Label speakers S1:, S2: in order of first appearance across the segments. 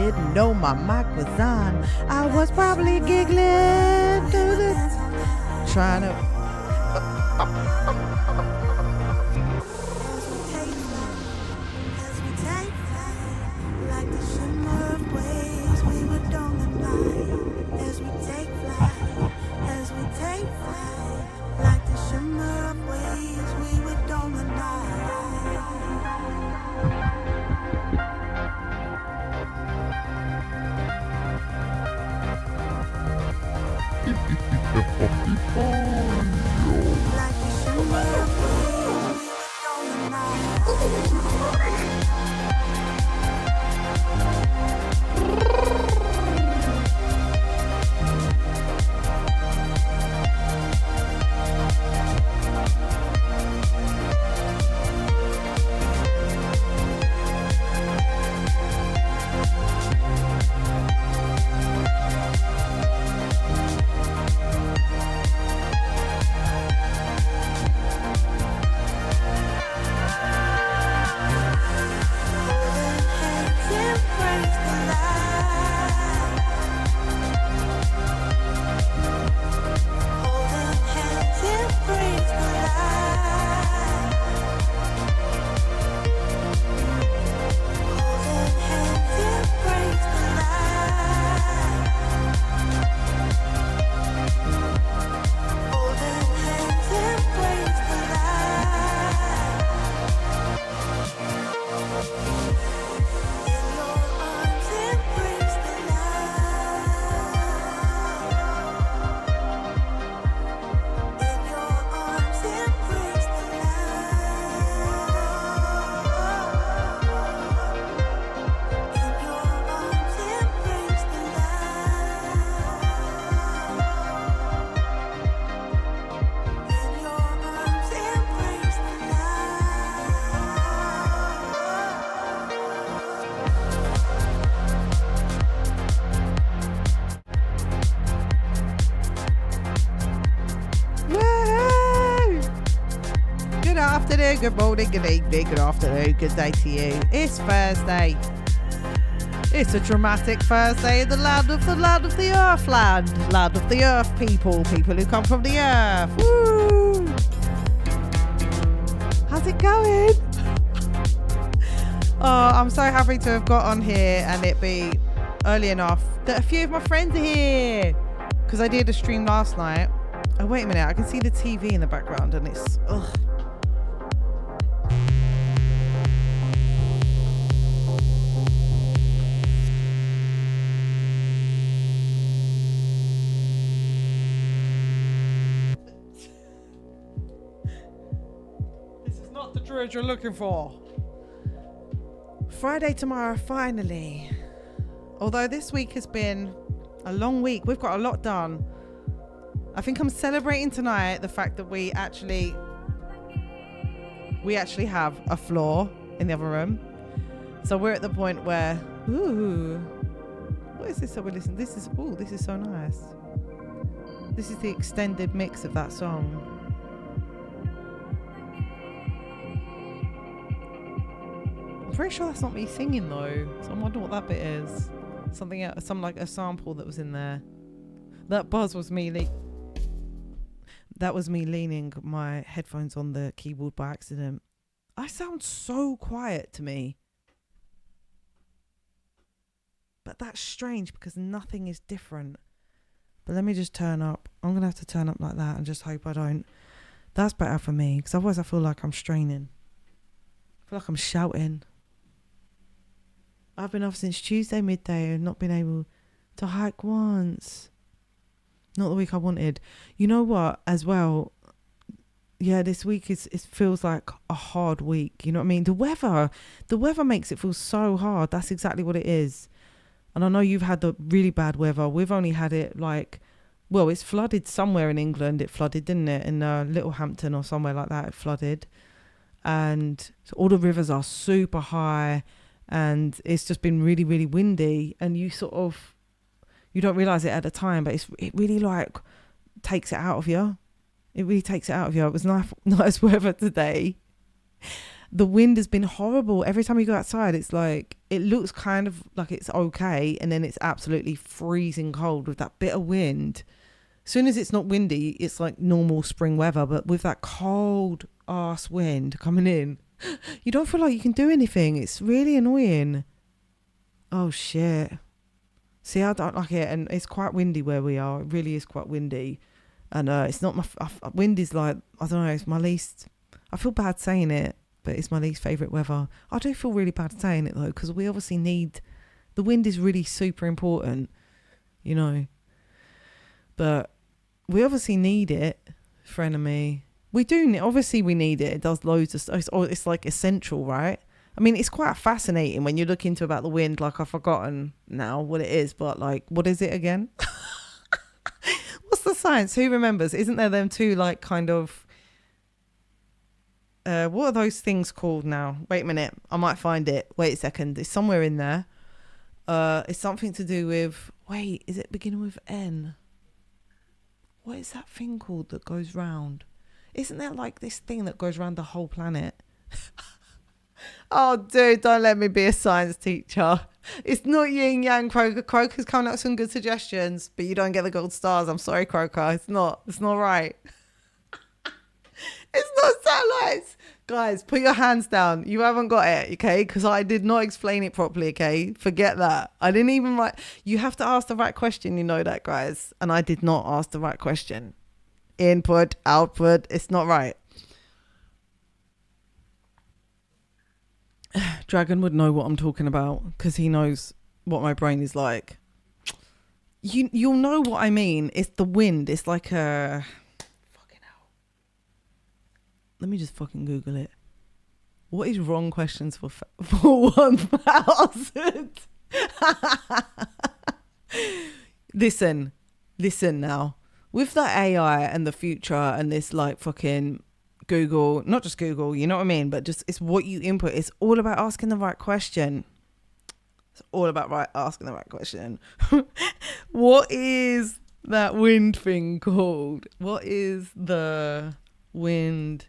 S1: didn't know my mic was on. I was probably giggling to the trying to. Good morning, good evening, good afternoon, good day to you. It's Thursday. It's a dramatic Thursday in the land of the earth land of the earth people who come from the earth. Woo! How's it going? Oh, I'm so happy to have got on here and it be early enough that a few of my friends are here. Because I did a stream last night. Oh, wait a minute, I can see the TV in the background and it's, ugh. What you're looking for. Friday tomorrow, finally. Although this week has been a long week, we've got a lot done. I think I'm celebrating tonight the fact that we actually have a floor in the other room. So we're at the point where, ooh, what is this that we're listening? This is so nice. This is the extended mix of that song. I'm pretty sure that's not me singing though, so I wonder what that bit is. Something else, like a sample that was in there. That buzz was me. That was me leaning my headphones on the keyboard by accident. I sound so quiet to me, but that's strange because nothing is different. But let me just turn up. I'm gonna have to turn up like that and just hope I don't. That's better for me because otherwise I feel like I'm straining. I feel like I'm shouting. I've been off since Tuesday midday and not been able to hike once. Not the week I wanted. You know what, as well, yeah, this week it feels like a hard week. You know what I mean? The weather makes it feel so hard. That's exactly what it is. And I know you've had the really bad weather. We've only had it it's flooded somewhere in England. It flooded, didn't it? In Littlehampton or somewhere like that, it flooded. And so all the rivers are super high. And it's just been really, really windy, and you don't realize it at the time, but it really takes it out of you. It really takes it out of you. It was nice weather today, the wind has been horrible. Every time you go outside, it's like, it looks kind of like it's okay, and then it's absolutely freezing cold with that bit of wind. As soon as it's not windy, it's like normal spring weather, but with that cold ass wind coming in, you don't feel like you can do anything. It's really annoying. Oh shit. See, I don't like it, and it's quite windy where we are. It really is quite windy, and it's not my wind is like, I don't know, it's my least. I feel bad saying it, but it's my least favourite weather. I do feel really bad saying it though, because we obviously need, the wind is really super important, you know. But we obviously need it, frenemy. We do, obviously we need it. It does loads of stuff. It's like essential, right? I mean, it's quite fascinating when you look into about the wind. Like, I've forgotten now what it is, but like, what is it again? What's the science? Who remembers? Isn't there them two, like, kind of, what are those things called now? Wait a minute. I might find it. Wait a second. It's somewhere in there. It's something to do with, wait, is it beginning with N? What is that thing called that goes round? Isn't there like this thing that goes around the whole planet? Oh, dude, don't let me be a science teacher. It's not yin yang, Croker. Croker's coming up with some good suggestions, but you don't get the gold stars. I'm sorry, Croker. It's not right. It's not satellites. Guys, put your hands down. You haven't got it, okay? Because I did not explain it properly, okay? Forget that. I didn't even write. You have to ask the right question, you know that, guys. And I did not ask the right question. Input, output, it's not right. Dragon would know what I'm talking about because he knows what my brain is like. You'll know what I mean. It's the wind. It's like a... Fucking hell. Let me just fucking Google it. What is wrong questions for 1,000? Listen now. With the AI and the future and this like fucking Google, not just Google, you know what I mean? But just, it's what you input. It's all about asking the right question. It's all about asking the right question. What is that wind thing called? What is the wind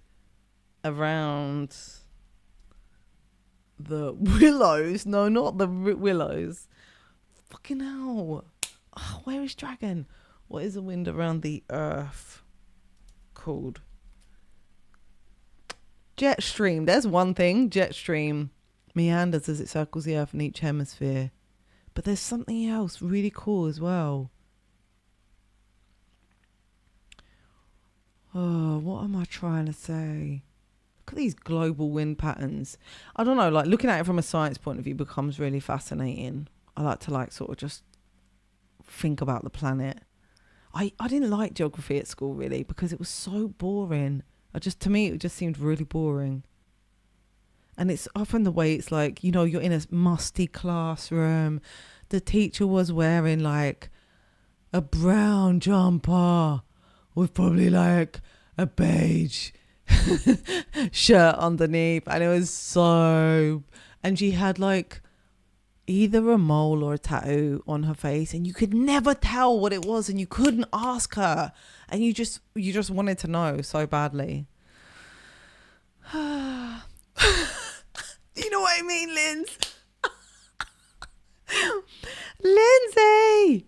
S1: around the willows? No, not the willows. Fucking hell. Oh, where is Dragon? What is the wind around the earth called? Jet stream. There's one thing. Jet stream meanders as it circles the earth in each hemisphere. But there's something else really cool as well. Oh, what am I trying to say? Look at these global wind patterns. I don't know, like looking at it from a science point of view becomes really fascinating. I like to like sort of just think about the planet. I didn't like geography at school really because it was so boring. To me, it just seemed really boring. And it's often the way it's like, you know, you're in a musty classroom. The teacher was wearing like a brown jumper with probably like a beige shirt underneath. And it was so... And she had like either a mole or a tattoo on her face, and you could never tell what it was, and you couldn't ask her, and you just wanted to know so badly. You know what I mean, Linz? Lindsay,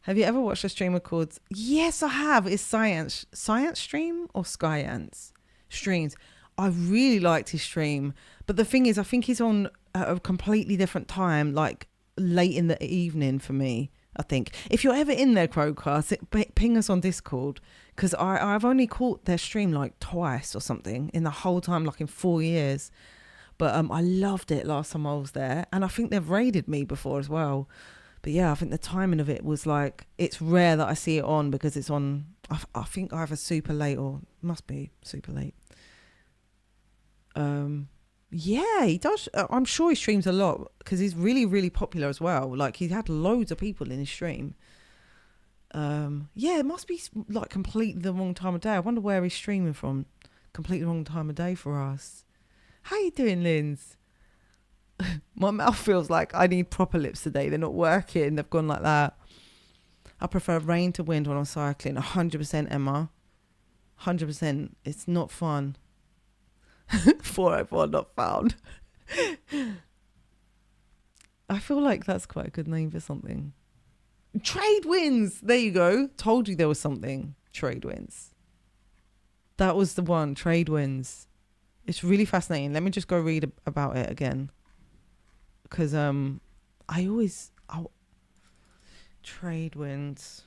S1: have you ever watched a streamer called... Yes, I have. It's Science Stream or Skyance Streams. I really liked his stream, but the thing is, I think he's on a completely different time, like late in the evening for me. I think if you're ever in there, Crowcast, ping us on Discord, because I've only caught their stream like twice or something in the whole time, like in 4 years. But I loved it last time I was there, and I think they've raided me before as well. But yeah, I think the timing of it was like, it's rare that I see it on because it's on. I think either super late or must be super late. Yeah, he does. I'm sure he streams a lot because he's really, really popular as well. Like, he had loads of people in his stream. Yeah, it must be like completely the wrong time of day. I wonder where he's streaming from. Completely wrong time of day for us. How you doing, Linz? My mouth feels like I need proper lips today. They're not working. They've gone like that. I prefer rain to wind when I'm cycling. 100%, Emma. 100%. It's not fun. 404 not found. I feel like that's quite a good name for something. Trade winds. There you go. Told you there was something. Trade winds. That was the one. Trade winds. It's really fascinating. Let me just go read about it again. Because trade winds.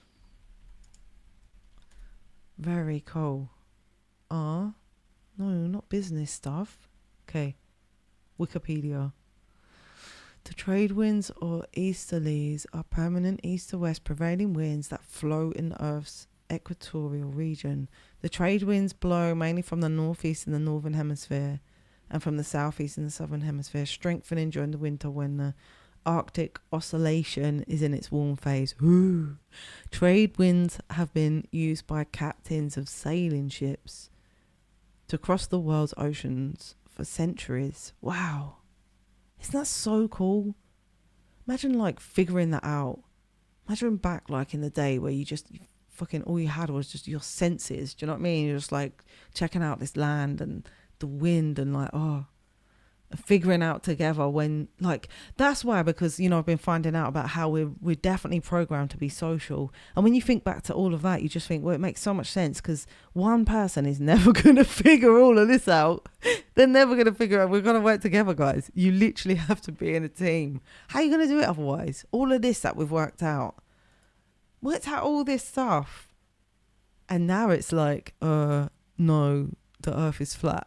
S1: Very cool. No, not business stuff. Okay. Wikipedia. The trade winds or easterlies are permanent east to west prevailing winds that flow in the Earth's equatorial region. The trade winds blow mainly from the northeast in the northern hemisphere and from the southeast in the southern hemisphere, strengthening during the winter when the Arctic oscillation is in its warm phase. Ooh. Trade winds have been used by captains of sailing ships to cross the world's oceans for centuries. Wow. Isn't that so cool? Imagine like figuring that out. Imagine back like in the day where you fucking all you had was just your senses. Do you know what I mean? You're just like checking out this land and the wind and like, figuring out together when like that's why, because I've been finding out about how we're definitely programmed to be social, and when you think back to all of that you just think, well, it makes so much sense because one person is never going to figure all of this out. They're never going to figure out. We're going to work together, guys. You literally have to be in a team. How are you going to do it otherwise? All of this that we've worked out all this stuff, and now it's like no, the earth is flat.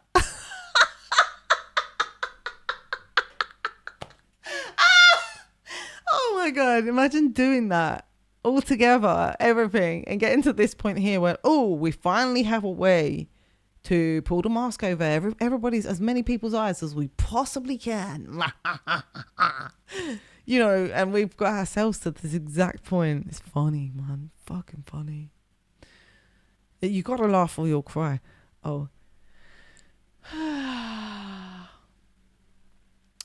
S1: Oh my God, imagine doing that all together, everything, and getting to this point here where, we finally have a way to pull the mask over everybody's, as many people's eyes as we possibly can. And we've got ourselves to this exact point. It's funny, man. Fucking funny. You got to laugh or you'll cry. Oh.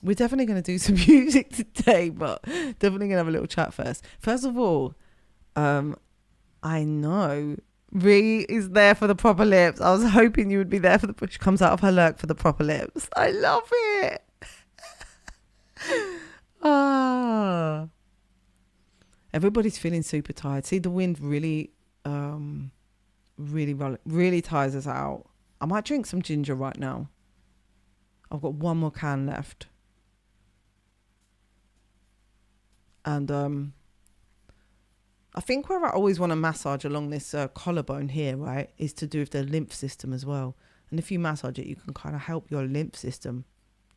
S1: We're definitely going to do some music today, but definitely going to have a little chat first. First of all, I know Ree is there for the proper lips. I was hoping you would be there for the... She comes out of her lurk for the proper lips. I love it. Everybody's feeling super tired. See, the wind really tires us out. I might drink some ginger right now. I've got one more can left. And I think where I always want to massage along this collarbone here, right, is to do with the lymph system as well. And if you massage it, you can kind of help your lymph system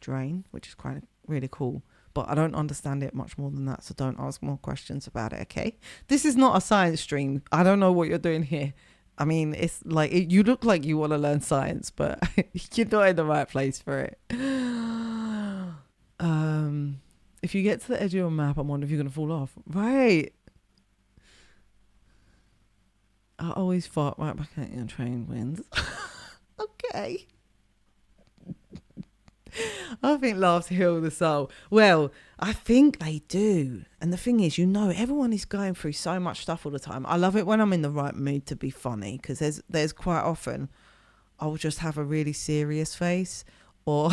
S1: drain, which is kind of really cool. But I don't understand it much more than that, so don't ask more questions about it, okay? This is not a science stream. I don't know what you're doing here. I mean, it's like, you look like you want to learn science, but you're not in the right place for it. If you get to the edge of your map, I wonder if you're going to fall off. Right. I always fart right back at your train winds. Okay. I think laughs heal the soul. Well, I think they do. And the thing is, everyone is going through so much stuff all the time. I love it when I'm in the right mood to be funny, because there's quite often I'll just have a really serious face, or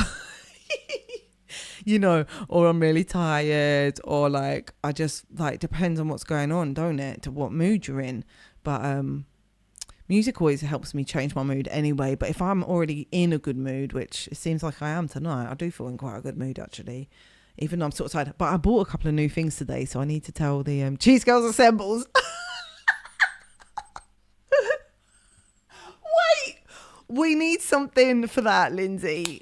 S1: or I'm really tired, or like I just like, depends on what's going on, don't it, to what mood you're in. But music always helps me change my mood anyway. But if I'm already in a good mood, which it seems like I am tonight, I do feel in quite a good mood actually, even though I'm sort of tired. But I bought a couple of new things today, so I need to tell the Cheese Girls Assembles. Wait, we need something for that, Lindsay.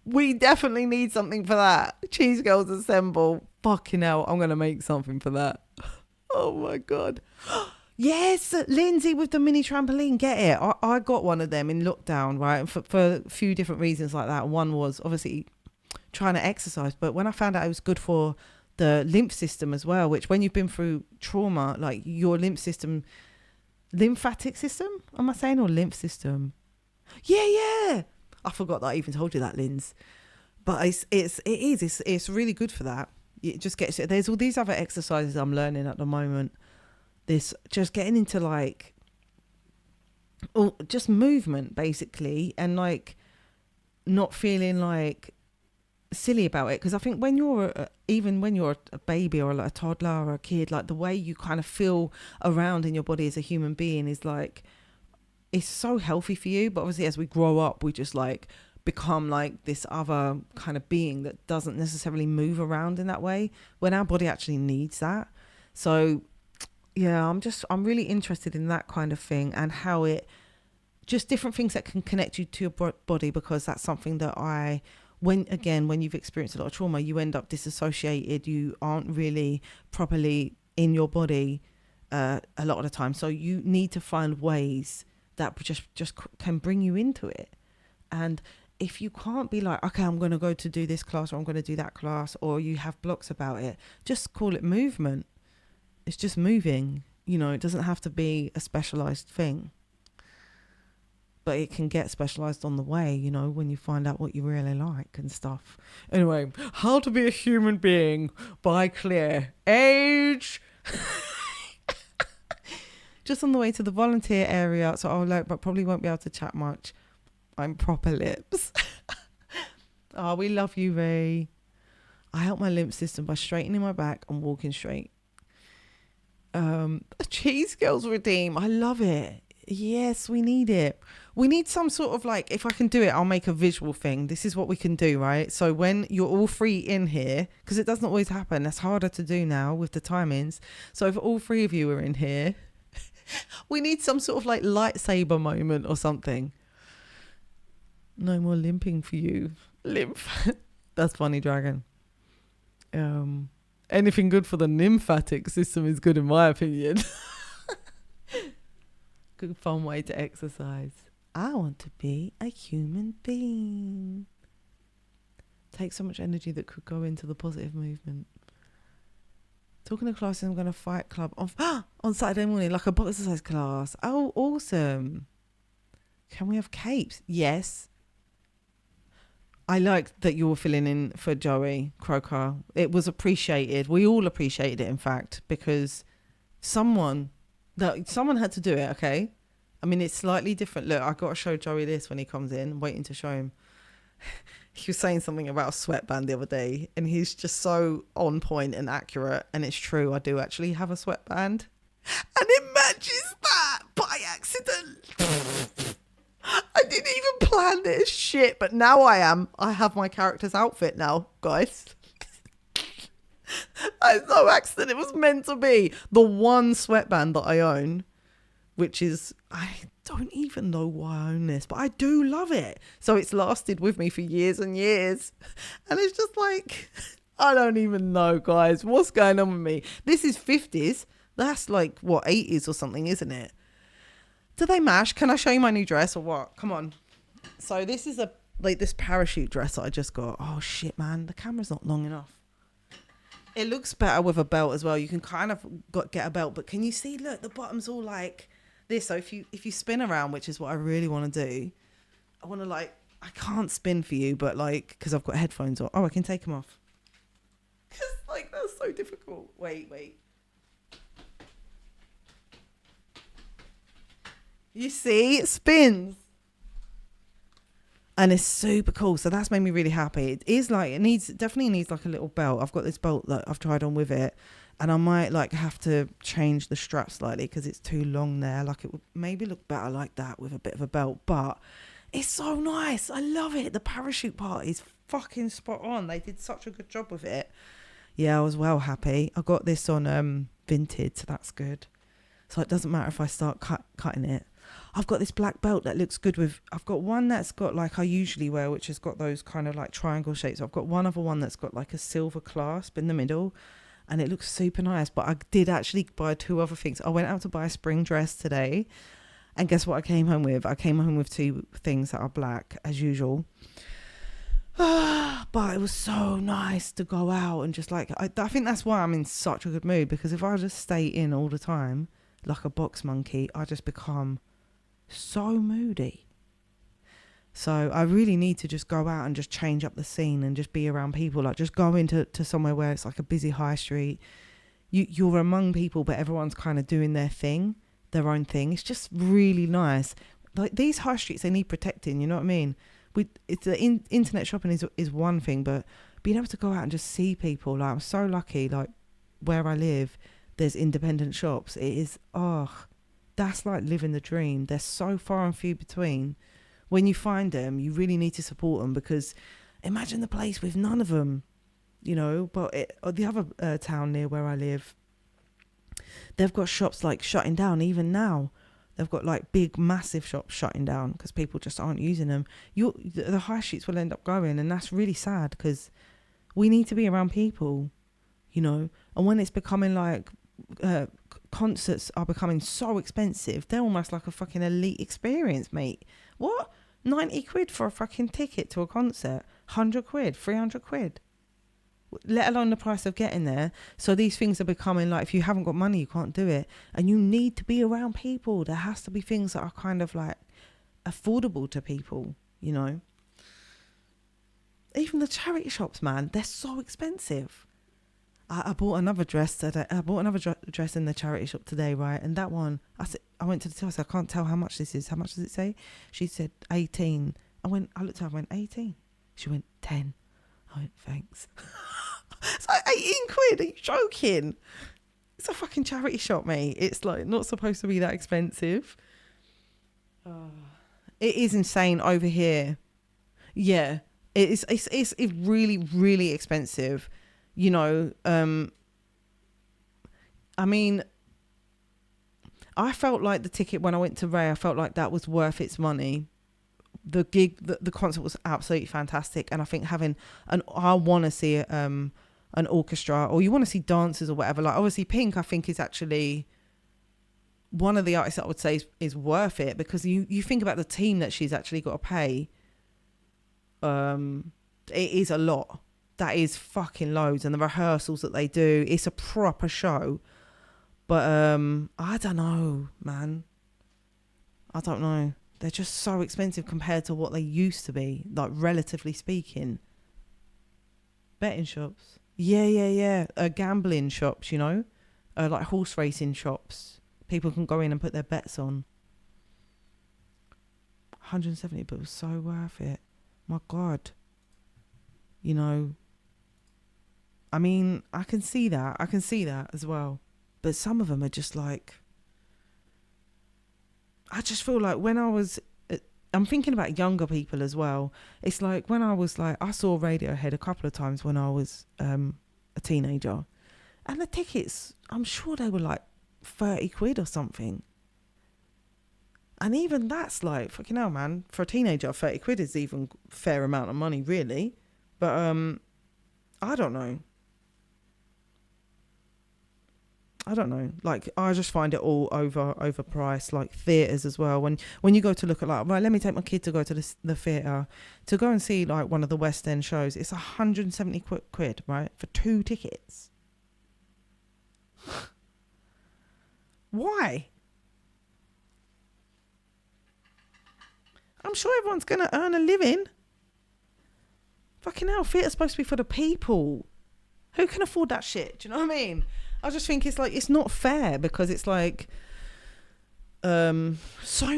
S1: We definitely need something for that. Cheese Girls Assemble. Fucking hell, I'm going to make something for that. Oh my God. Yes, Lindsay with the mini trampoline, get it. I got one of them in lockdown, right? For a few different reasons like that. One was obviously trying to exercise, but when I found out it was good for the lymph system as well, which when you've been through trauma, like your lymphatic system, am I saying, or lymph system? Yeah. I forgot that I even told you that, Linz. But it's really good for that. It just gets it. There's all these other exercises I'm learning at the moment. This just getting into like, just movement basically, and like not feeling like silly about it, because I think when you're even when you're a baby or like a toddler or a kid, like the way you kind of feel around in your body as a human being is like, it's so healthy for you. But obviously as we grow up, we just like become like this other kind of being that doesn't necessarily move around in that way when our body actually needs that. So yeah, I'm really interested in that kind of thing, and how it just different things that can connect you to your body, because that's something that when you've experienced a lot of trauma, you end up disassociated. You aren't really properly in your body a lot of the time. So you need to find ways that just can bring you into it. And if you can't be like, okay, I'm going to go to do this class or I'm going to do that class, or you have blocks about it, just call it movement. It's just moving. It doesn't have to be a specialized thing. But it can get specialised on the way, when you find out what you really like and stuff. Anyway, How to Be a Human Being by Claire. Age. Just on the way to the volunteer area, so but probably won't be able to chat much. I'm proper lips. Oh, we love you, Ray. I help my lymph system by straightening my back and walking straight. Cheese Girls Redeem. I love it. Yes, we need it. We need some sort of like, if I can do it, I'll make a visual thing. This is what we can do, right? So when you're all three in here, because it doesn't always happen, that's harder to do now with the timings. So if all three of you are in here, we need some sort of like lightsaber moment or something. No more limping for you. Lymph. That's funny, Dragon. Anything good for the lymphatic system is good in my opinion. Good fun way to exercise. I want to be a human being. Takes so much energy that could go into the positive movement. Talking to classes, I'm going to Fight Club on Saturday morning, like a box exercise class. Oh, awesome. Can we have capes? Yes. I like that you were filling in for Joey Croker. It was appreciated. We all appreciated it, in fact, because someone had to do it, okay? I mean, it's slightly different. Look, I got to show Joey this when he comes in. I'm waiting to show him. He was saying something about a sweatband the other day, and he's just so on point and accurate. And it's true, I do actually have a sweatband. And it matches that by accident. I didn't even plan this shit, but now I have my character's outfit now, guys. It's no accident. It was meant to be. The one sweatband that I own, which is, I don't even know why I own this, but I do love it. So it's lasted with me for years and years. And it's just like, I don't even know, guys. What's going on with me? This is 50s. That's like, what, 80s or something, isn't it? Do they mash? Can I show you my new dress or what? Come on. So this is this parachute dress that I just got. Oh, shit, man. The camera's not long enough. It looks better with a belt as well. You can kind of get a belt, but can you see? Look, the bottom's all like this. So if you spin around, which is what I really want to do, I want to I can't spin for you, but because I've got headphones on. Oh, I can take them off. Because that's so difficult. Wait. You see, it spins. And it's super cool. So that's made me really happy. It is definitely needs like a little belt. I've got this belt that I've tried on with it. And I might have to change the strap slightly because it's too long there. It would maybe look better like that with a bit of a belt. But it's so nice. I love it. The parachute part is fucking spot on. They did such a good job with it. Yeah, I was well happy. I got this on Vinted, so that's good. So it doesn't matter if I start cutting it. I've got this black belt that looks good with, I've got one that's got I usually wear, which has got those kind of triangle shapes. I've got one other one that's got a silver clasp in the middle, and it looks super nice. But I did actually buy two other things. I went out to buy a spring dress today, and guess what I came home with? I came home with two things that are black as usual. But it was so nice to go out and just I think that's why I'm in such a good mood, because if I just stay in all the time like a box monkey, I just become so moody. So I really need to just go out and just change up the scene and just be around people. Just go into somewhere where it's a busy high street. You're among people, but everyone's kind of doing their thing, their own thing. It's just really nice. These high streets, they need protecting, you know what I mean? it's the internet shopping is one thing, but being able to go out and just see people, like I'm so lucky, like where I live, there's independent shops. It is, that's like living the dream. They're so far and few between. When you find them, you really need to support them, because imagine the place with none of them, you know. But the other town near where I live, they've got shops like shutting down even now. They've got like big, massive shops shutting down because people just aren't using them. The high streets will end up going, and that's really sad, because we need to be around people, you know. And when it's becoming like concerts are becoming so expensive, they're almost like a fucking elite experience, mate. What? 90 quid for a fucking ticket to a concert? 100 quid? 300 quid? Let alone the price of getting there. So these things are becoming like, if you haven't got money, you can't do it. And you need to be around people. There has to be things that are kind of like affordable to people, you know. Even the charity shops, man, they're so expensive. I bought another dress today. I bought another dress in the charity shop today, right? And that one, I went to the till. I said, I can't tell how much this is. How much does it say? She said 18. I looked at her, I went, 18? She went, 10. I went, thanks. It's like 18 quid. Are you joking? It's a fucking charity shop, mate. It's like not supposed to be that expensive. It is insane over here. Yeah, it's really, really expensive. You know, I mean, I felt like the ticket when I went to Ray, I felt like that was worth its money. The gig, the concert was absolutely fantastic. And I think I want to see an orchestra, or you want to see dancers or whatever. Like obviously Pink, I think is actually one of the artists that I would say is worth it, because you think about the team that she's actually got to pay. It is a lot. That is fucking loads. And the rehearsals that they do, it's a proper show. But I don't know, man. I don't know. They're just so expensive compared to what they used to be, like relatively speaking. Betting shops. Yeah. Gambling shops, you know. Like horse racing shops. People can go in and put their bets on. 170, but it was so worth it. My God. You know. I mean, I can see that as well. But some of them are just like, I just feel like when I'm thinking about younger people as well. It's like when I was like, I saw Radiohead a couple of times when I was a teenager. And the tickets, I'm sure they were like 30 quid or something. And even that's like, fucking hell, man. For a teenager, 30 quid is even a fair amount of money, really. But I don't know. Like, I just find it all overpriced. Like theatres as well. When you go to look at like, right, let me take my kid to go to the theatre to go and see like one of the West End shows. It's 170 quid, right, for 2 tickets. Why? I'm sure everyone's gonna earn a living. Fucking hell, theatre's supposed to be for the people. Who can afford that shit? Do you know what I mean? I just think it's like, it's not fair, because it's like so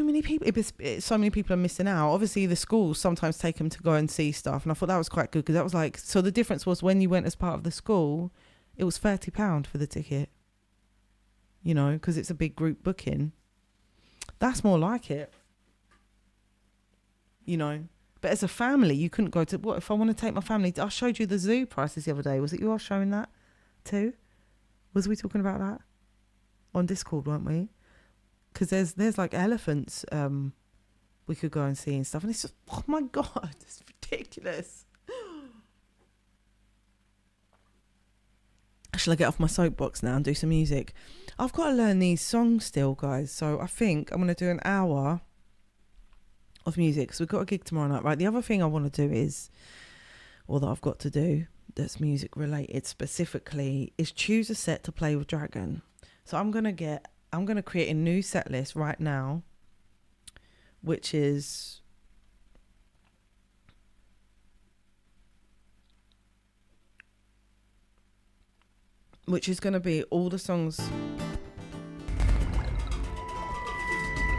S1: many people are missing out. Obviously the schools sometimes take them to go and see stuff, and I thought that was quite good, because that was like, so the difference was when you went as part of the school, it was £30 for the ticket, you know, because it's a big group booking. That's more like it, you know. But as a family, you couldn't go to, what if I want to take my family? I showed you the zoo prices the other day. Was it you all showing that too? Was we talking about that on Discord, weren't we? Because there's like elephants we could go and see and stuff. And it's just, oh my God, it's ridiculous. Shall I get off my soapbox now and do some music? I've got to learn these songs still, guys. So I think I'm going to do an hour of music, because we've got a gig tomorrow night, right? The other thing I want to do is, or that I've got to do, that's music related specifically, is choose a set to play with Dragon. So I'm going to create a new set list right now, which is going to be all the songs.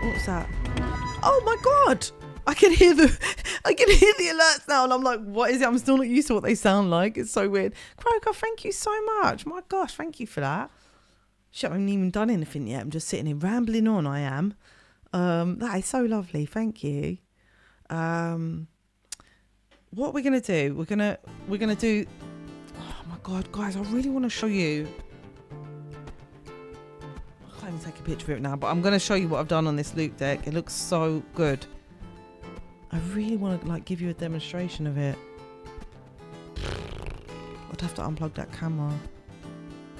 S1: What's that? Oh my God! I can hear I can hear the alerts now and I'm like, what is it? I'm still not used to what they sound like. It's so weird. Croker, thank you so much. My gosh, thank you for that. Shit, I haven't even done anything yet. I'm just sitting here rambling on, I am. That is so lovely. Thank you. What we're gonna do? We're gonna do. Oh my god, guys! I really want to show you. I can't even take a picture of it now, but I'm gonna show you what I've done on this Loupedeck. It looks so good. I really want to like give you a demonstration of it. I'd have to unplug that camera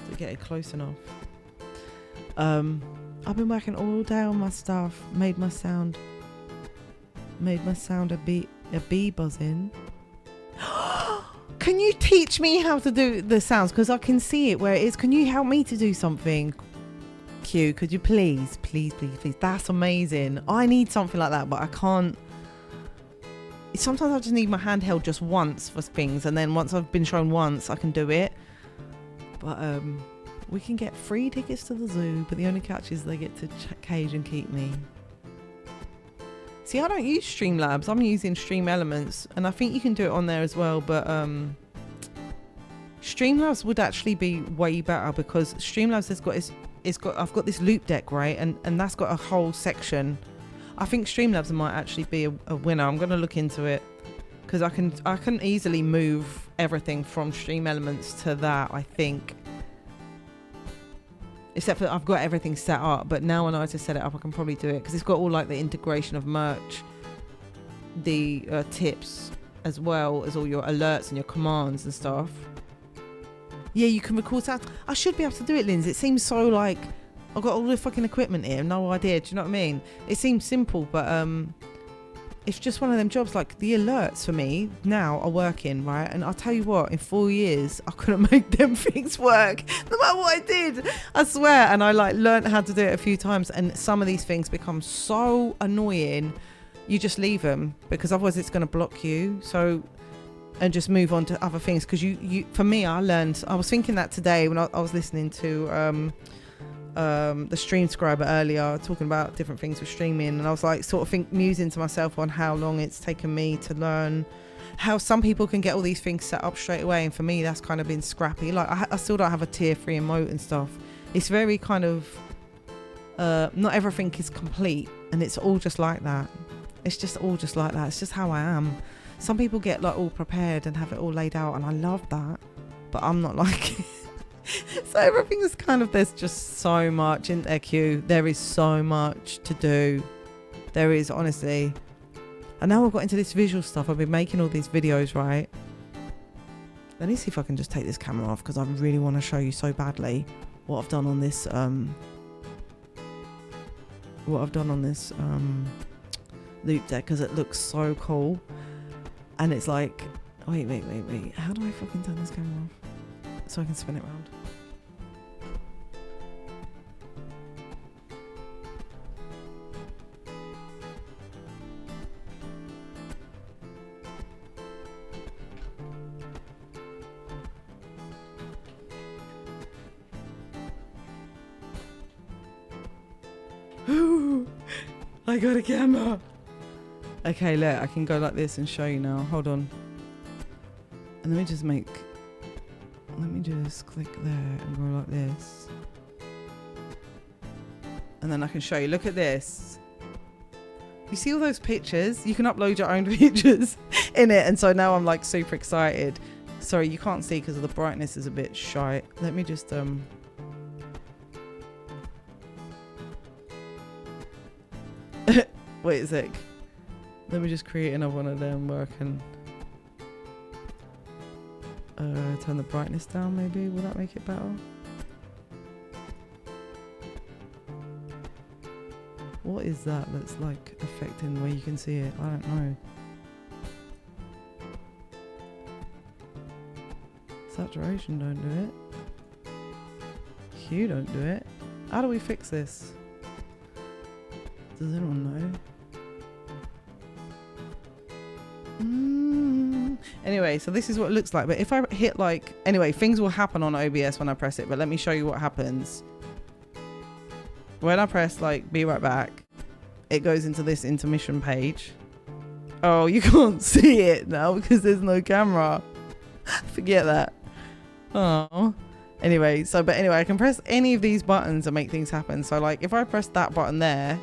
S1: to get it close enough. I've been working all day on my stuff. Made my sound a bee buzzing. Can you teach me how to do the sounds? Because I can see it where it is. Can you help me to do something? Q, could you please? That's amazing. I need something like that, but I can't. Sometimes I just need my handheld just once for things, and then once I've been shown once, I can do it. But we can get free tickets to the zoo, but the only catch is they get to cage and keep me. See, I don't use Streamlabs. I'm using Stream Elements, and I think you can do it on there as well. But Streamlabs would actually be way better because Streamlabs has got I've got this Loupedeck, right, and that's got a whole section. I think Streamlabs might actually be a winner. I'm going to look into it because I can easily move everything from Stream Elements to that, I think. Except for I've got everything set up, but now I know how to set it up, I can probably do it because it's got all like the integration of merch, the tips, as well as all your alerts and your commands and stuff. Yeah, you can record sound. I should be able to do it, Linz. It seems so like I've got all the fucking equipment here, no idea. Do you know what I mean? It seems simple, but it's just one of them jobs. Like the alerts for me now are working, right? And I'll tell you what, in 4 years I couldn't make them things work no matter what I did, I swear. And I like learned how to do it a few times, and some of these things become so annoying you just leave them because otherwise it's going to block you. So, and just move on to other things because you for me, I was thinking that today when I was listening to the Stream Scriber earlier, talking about different things with streaming, and I was like sort of musing to myself on how long it's taken me to learn how some people can get all these things set up straight away, and for me that's kind of been scrappy. Like I still don't have a tier 3 emote and stuff. It's very kind of not everything is complete, and it's all just like that. It's just all just like that. It's just how I am. Some people get like all prepared and have it all laid out, and I love that, but I'm not like it. So everything is kind of, there's just so much in there, Q. There is so much to do. There is, honestly. And now I've got into this visual stuff. I've been making all these videos, right? Let me see if I can just take this camera off because I really want to show you so badly what I've done on this Loupedeck because it looks so cool. And it's like, wait. How do I fucking turn this camera off so I can spin it around? I got a camera. Okay, look, I can go like this and show you now. Hold on. And let me just click there and go like this. And then I can show you. Look at this. You see all those pictures? You can upload your own pictures in it. And so now I'm like super excited. Sorry, you can't see because of the brightness is a bit shy. Let me just wait a sec. Let me just create another one of them where I can turn the brightness down maybe. Will that make it better? What is that that's like affecting where you can see it? I don't know. Saturation don't do it. Hue don't do it. How do we fix this? Does anyone know? Anyway, so this is what it looks like. But if I hit like... Anyway, things will happen on OBS when I press it. But let me show you what happens. When I press like be right back, it goes into this intermission page. Oh, you can't see it now because there's no camera. Forget that. Oh. Anyway, I can press any of these buttons and make things happen. So like if I press that button there,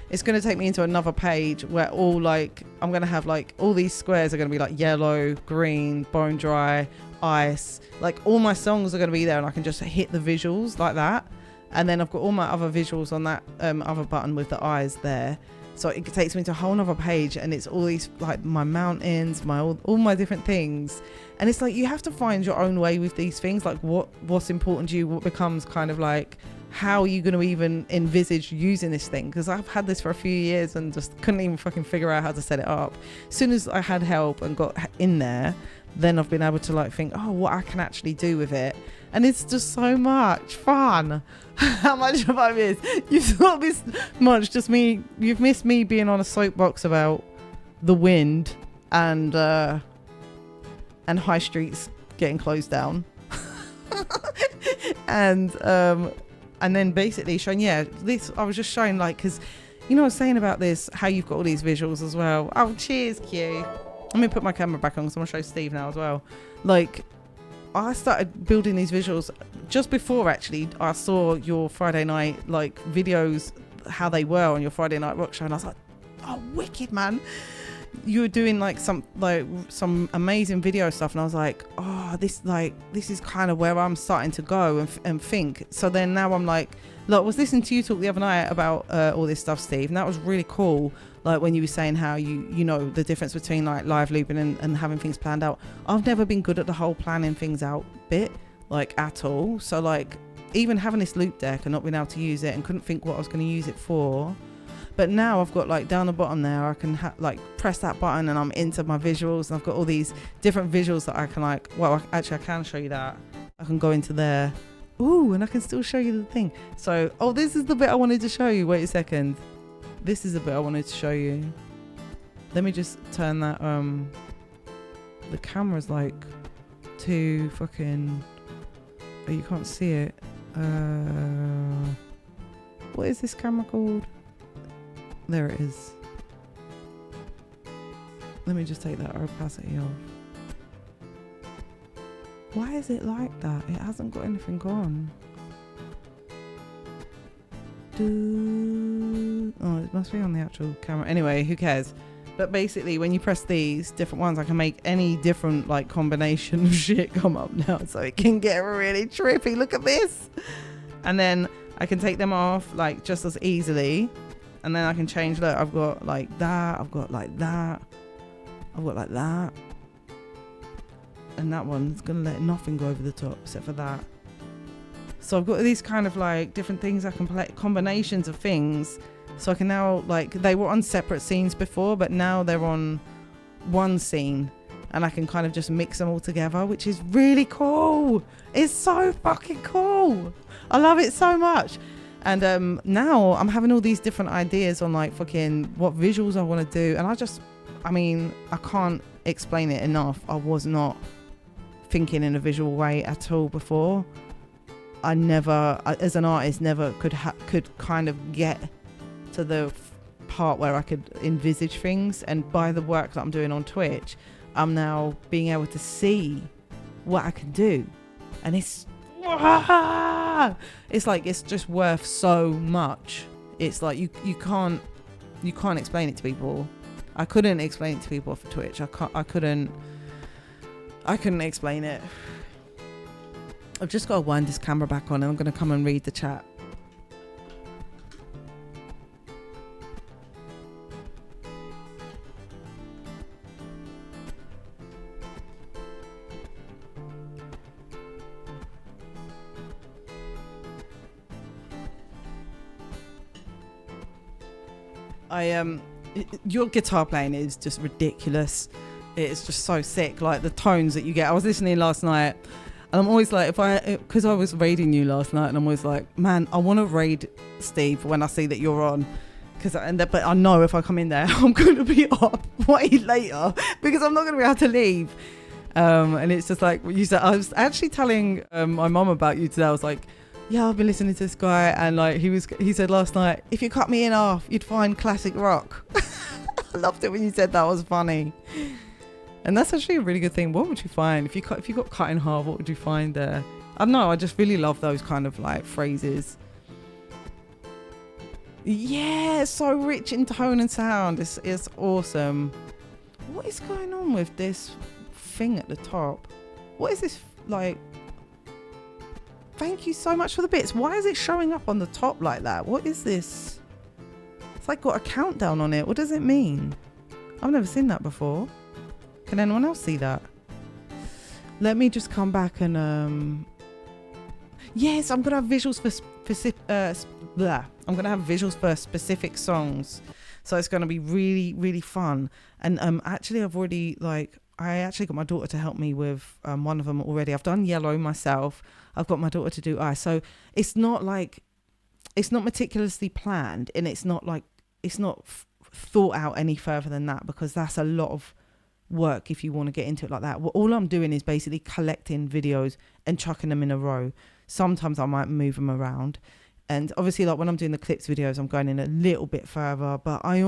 S1: it's going to take me into another page where all like, I'm going to have like all these squares are going to be like yellow, green, bone dry, ice. Like all my songs are going to be there and I can just hit the visuals like that. And then I've got all my other visuals on that other button with the eyes there. So it takes me to a whole nother page and it's all these like my mountains, my all my different things. And it's like you have to find your own way with these things, like what's important to you, what becomes kind of like how are you going to even envisage using this thing, because I've had this for a few years and just couldn't even fucking figure out how to set it up. As soon as I had help and got in there, then I've been able to like think, oh, what I can actually do with it. And it's just so much fun. How much have I missed? You've not missed much, just me. You've missed me being on a soapbox about the wind and high streets getting closed down. and then basically showing, this, I was just showing like, because, you know, I was saying about this, how you've got all these visuals as well. Oh, cheers, Q. Let me put my camera back on because I'm going to show Steve now as well. Like, I started building these visuals just before actually I saw your Friday night like videos, how they were on your Friday night rock show, and I was like, oh, wicked, man. You were doing like some amazing video stuff, and I was like, oh, this is kind of where I'm starting to go and think. So then now I'm like, look, I was listening to you talk the other night about all this stuff, Steve, and that was really cool. Like when you were saying how you know the difference between like live looping and having things planned out. I've never been good at the whole planning things out bit, like at all. So like even having this loop deck and not being able to use it and couldn't think what I was going to use it for. But now I've got like down the bottom there, I can like press that button and I'm into my visuals, and I've got all these different visuals that I can like, well, actually I can show you that. I can go into there. Ooh, and I can still show you the thing. So, oh, this is the bit I wanted to show you. Wait a second. This is the bit I wanted to show you. Let me just turn that, the camera's like too fucking, oh, you can't see it. What is this camera called? There it is. Let me just take that opacity off. Why is it like that? It hasn't got anything on. Oh, it must be on the actual camera. Anyway, who cares? But basically, when you press these different ones, I can make any different like combination of shit come up now, so it can get really trippy. Look at this. And then I can take them off like just as easily. And then I can change, look, I've got like that, I've got like that, I've got like that. And that one's going to let nothing go over the top except for that. So I've got these kind of like different things I can play, combinations of things. So I can now, like, they were on separate scenes before, but now they're on one scene. And I can kind of just mix them all together, which is really cool. It's so fucking cool. I love it so much. And now I'm having all these different ideas on like fucking what visuals I want to do. And I can't explain it enough. I was not thinking in a visual way at all before. I never, as an artist, never could kind of get to the part where I could envisage things. And by the work that I'm doing on Twitch, I'm now being able to see what I can do. And it's like it's just worth so much. It's like you can't explain it to people. I couldn't explain it to people for Twitch. I couldn't explain it. I've just got to wind this camera back on and I'm going to come and read the chat. Your guitar playing is just ridiculous. It's just so sick, like the tones that you get. I was listening last night and I'm always like, because I was raiding you last night, and I'm always like, man, I want to raid Steve when I see that you're on, but I know if I come in there I'm going to be up way later because I'm not going to be able to leave. And it's just like you said, I was actually telling my mum about you today. I was like, yeah, I've been listening to this guy, and like he said last night, if you cut me in half, you'd find classic rock. I loved it when you said that was funny. And that's actually a really good thing. What would you find if you got cut in half? What would you find there? I don't know. I just really love those kind of like phrases. Yeah, so rich in tone and sound. It's awesome. What is going on with this thing at the top? What is this like? Thank you so much for the bits. Why is it showing up on the top like that? What is this? It's like got a countdown on it. What does it mean? I've never seen that before. Can anyone else see that? Let me just come back and yes, I'm gonna have visuals for specific. I'm gonna have visuals for specific songs, so it's gonna be really, really fun. And actually, I actually got my daughter to help me with one of them already. I've done Yellow myself. I've got my daughter to do Ice. So it's not meticulously planned, and it's not thought out any further than that, because that's a lot of work if you want to get into it like that. Well, all I'm doing is basically collecting videos and chucking them in a row. Sometimes I might move them around, and obviously like when I'm doing the clips videos, I'm going in a little bit further, but I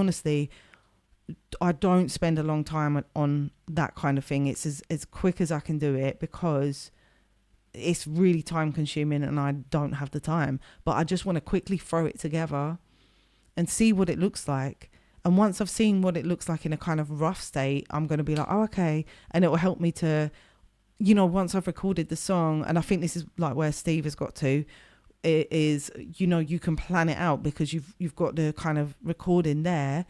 S1: don't spend a long time on that kind of thing. It's as quick as I can do it, because it's really time consuming and I don't have the time, but I just want to quickly throw it together and see what it looks like. And once I've seen what it looks like in a kind of rough state, I'm going to be like, oh, okay. And it will help me to, once I've recorded the song, and I think this is like where Steve has got to, it is, you can plan it out because you've got the kind of recording there.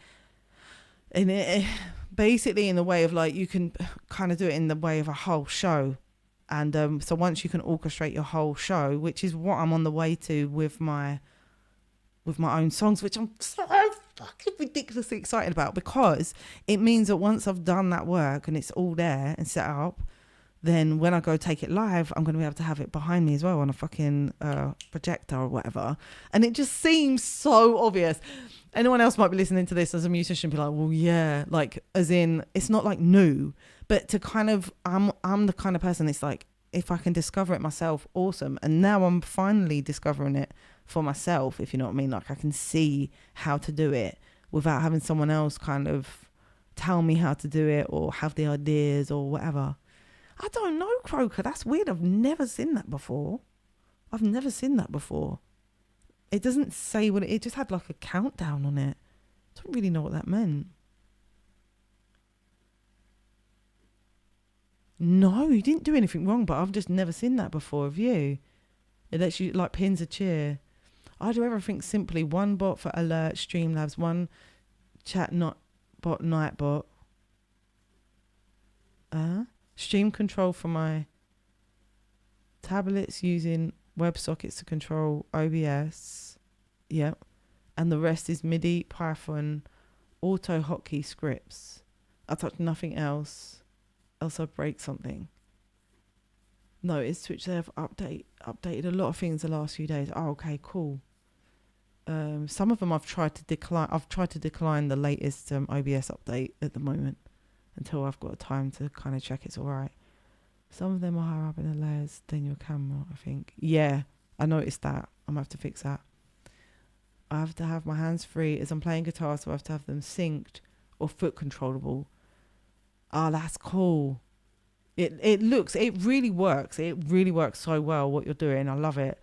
S1: And it basically in the way of like, you can kind of do it in the way of a whole show. And so once you can orchestrate your whole show, which is what I'm on the way to with my own songs, which I'm so fucking ridiculously excited about, because it means that once I've done that work and it's all there and set up, then when I go take it live, I'm going to be able to have it behind me as well on a fucking projector or whatever. And it just seems so obvious. Anyone else might be listening to this as a musician, be like, well, yeah, like as in, it's not like new, but to kind of, I'm the kind of person, it's like, if I can discover it myself, awesome. And now I'm finally discovering it for myself, if you know what I mean. Like I can see how to do it without having someone else kind of tell me how to do it or have the ideas or whatever. I don't know, Croker. That's weird. I've never seen that before. It doesn't say what it just had like a countdown on it. I don't really know what that meant. No, you didn't do anything wrong, but I've just never seen that before. Have you? It lets you like pins a cheer. I do everything simply. One bot for alert, Streamlabs, one chat not bot, Nightbot. Stream control for my tablets using WebSockets to control OBS. Yep. And the rest is MIDI, Python, auto hotkey scripts. I touch nothing else I break something. No, it's Twitch. They've updated a lot of things the last few days. Oh, okay, cool. Some of them I've tried to decline the latest OBS update at the moment until I've got time to kind of check it's all right. Some of them are higher up in the layers than your camera, I think. Yeah, I noticed that. I'm going to have to fix that. I have to have my hands free as I'm playing guitar, so I have to have them synced or foot controllable. Oh, that's cool. It really works. It really works so well what you're doing. I love it.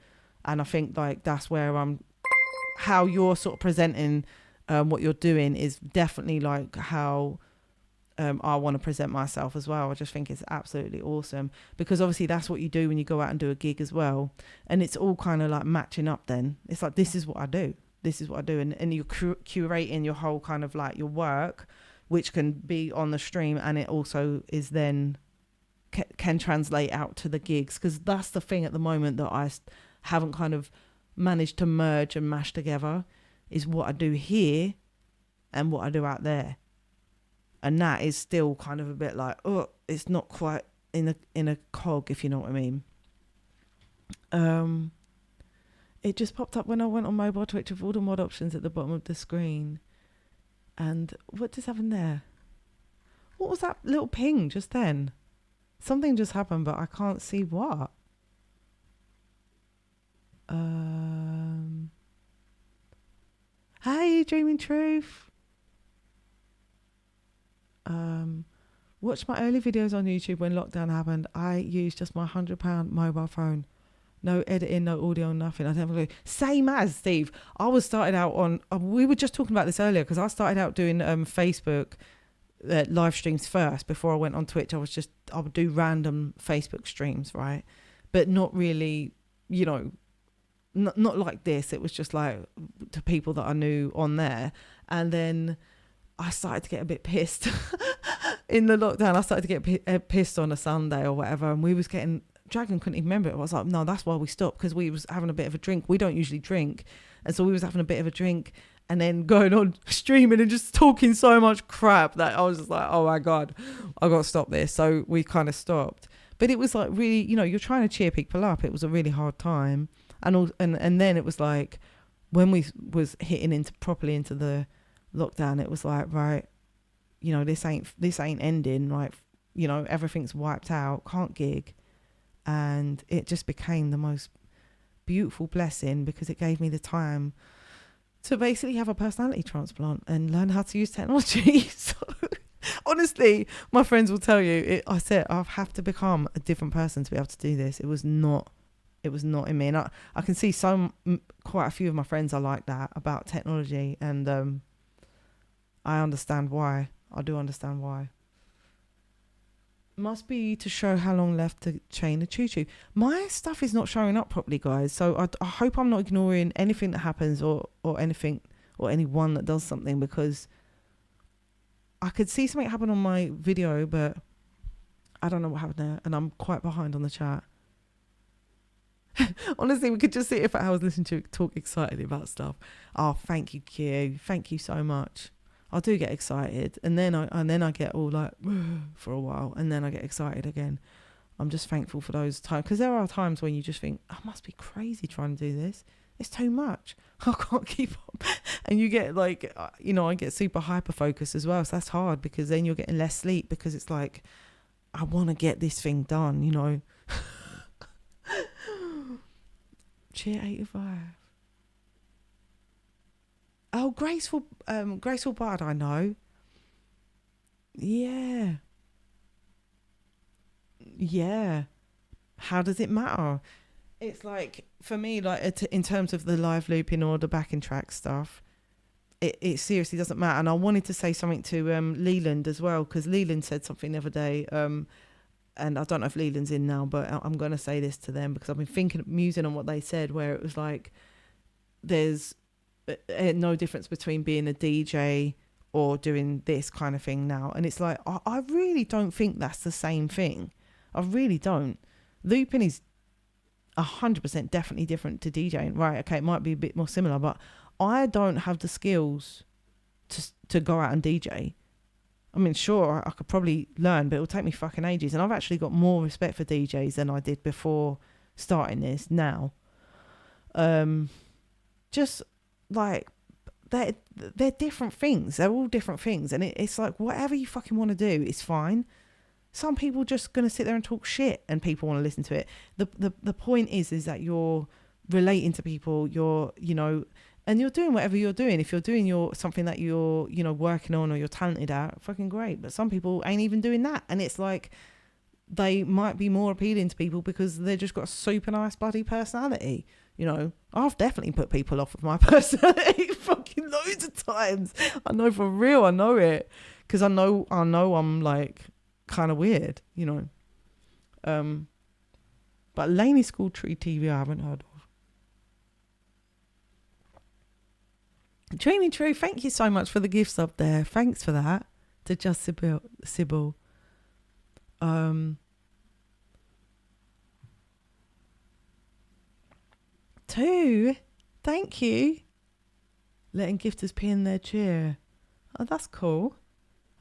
S1: And I think like that's where how you're sort of presenting what you're doing is definitely like how I want to present myself as well. I just think it's absolutely awesome, because obviously that's what you do when you go out and do a gig as well. And it's all kind of like matching up then. It's like, this is what I do. And you're curating your whole kind of like your work, which can be on the stream, and it also is then can translate out to the gigs, because that's the thing at the moment that I haven't kind of managed to merge and mash together, is what I do here and what I do out there. And that is still kind of a bit like, oh, it's not quite in a cog, if you know what I mean. It just popped up when I went on mobile Twitch with all the mod options at the bottom of the screen. And what just happened there? What was that little ping just then? Something just happened, but I can't see what. Hey, Dreaming Truth. Watch my early videos on YouTube when lockdown happened. I used just my £100 mobile phone. No editing, no audio, nothing. I don't have a clue. Same as Steve. I was started out on. We were just talking about this earlier because I started out doing Facebook live streams first before I went on Twitch. I would do random Facebook streams, right? But not really, not like this. It was just like to people that I knew on there. And then I started to get a bit pissed in the lockdown. I started to get pissed on a Sunday or whatever. And we was getting, Dragon couldn't even remember it. I was like, no, that's why we stopped, because we was having a bit of a drink. We don't usually drink. And so we was having a bit of a drink and then going on streaming and just talking so much crap that I was just like, oh my God, I got to stop this. So we kind of stopped. But it was like really, you're trying to cheer people up. It was a really hard time. And then it was like when we was hitting properly into the lockdown, it was like, right, this ain't ending. Like, everything's wiped out, can't gig. And it just became the most beautiful blessing because it gave me the time to basically have a personality transplant and learn how to use technology. So honestly, my friends will tell you, I said I have to become a different person to be able to do this. It was not in me. And I can see quite a few of my friends are like that about technology. And I understand why. I do understand why. Must be to show how long left to chain the choo-choo. My stuff is not showing up properly, guys. So I hope I'm not ignoring anything that happens or anything or anyone that does something, because I could see something happen on my video, but I don't know what happened there. And I'm quite behind on the chat. Honestly, we could just sit here for hours listening to talk excitedly about stuff. Oh, thank you, Q. Thank you so much. I do get excited, and then I get all like for a while, and then I get excited again. I'm just thankful for those times, because there are times when you just think, I must be crazy trying to do this. It's too much. I can't keep up. And you get like, I get super hyper focused as well. So that's hard, because then you're getting less sleep, because it's like, I want to get this thing done, Cheer 85. Oh, Graceful Bud, I know. Yeah. How does it matter? It's like, for me, like in terms of the live looping or the backing track stuff, it seriously doesn't matter. And I wanted to say something to Leland as well, because Leland said something the other day, and I don't know if Leland's in now, but I'm going to say this to them, because I've been musing on what they said, where it was like, there's no difference between being a DJ or doing this kind of thing now. And it's like, I really don't think that's the same thing. I really don't. Looping is 100% definitely different to DJing. Right, okay, it might be a bit more similar, but I don't have the skills to go out and DJ. I mean, sure, I could probably learn, but it will take me fucking ages. And I've actually got more respect for DJs than I did before starting this now. Just like, they're different things. They're all different things. And it's like, whatever you fucking want to do is fine. Some people just going to sit there and talk shit, and people want to listen to it. The point is that you're relating to people, and you're doing whatever you're doing. If you're doing something that you're, working on or you're talented at, fucking great. But some people ain't even doing that. And it's like, they might be more appealing to people because they've just got a super nice bloody personality. I've definitely put people off with my personality fucking loads of times. I know, for real, I know it. Because I know I'm like kind of weird, But Laney School Tree TV I haven't heard of. Dreamy True, thank you so much for the gifts up there. Thanks for that. To Just Sybil. 2, thank you. Letting gifters pee in their chair. Oh, that's cool.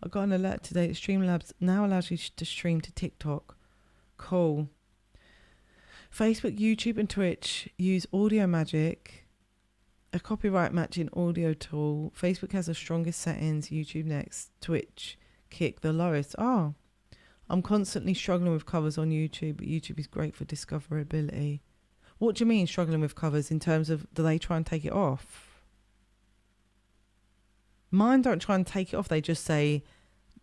S1: I got an alert today that Streamlabs now allows you to stream to TikTok. Cool. Facebook, YouTube and Twitch use Audio Magic, a copyright matching audio tool. Facebook has the strongest settings, YouTube next, Twitch, Kick the lowest. Oh, I'm constantly struggling with covers on YouTube, but YouTube is great for discoverability. What do you mean struggling with covers in terms of, do they try and take it off? Mine don't try and take it off. They just say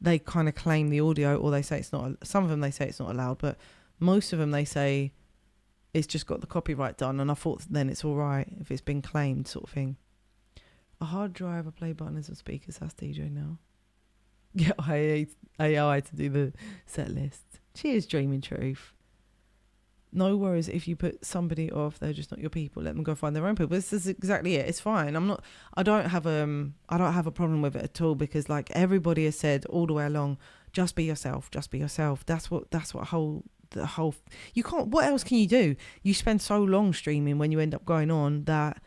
S1: they kind of claim the audio, or they say it's not. Some of them they say it's not allowed, but most of them they say it's just got the copyright done. And I thought then it's all right if it's been claimed, sort of thing. A hard drive, a play button, and some speakers. That's DJ now. Get AI to do the set list. Cheers, Dreaming Truth. No worries if you put somebody off, they're just not your people. Let them go find their own people. This is exactly it. It's fine. I don't have a problem with it at all, because like everybody has said all the way along, just be yourself. Just be yourself. That's what you can't. What else can you do? You spend so long streaming when you end up going on that.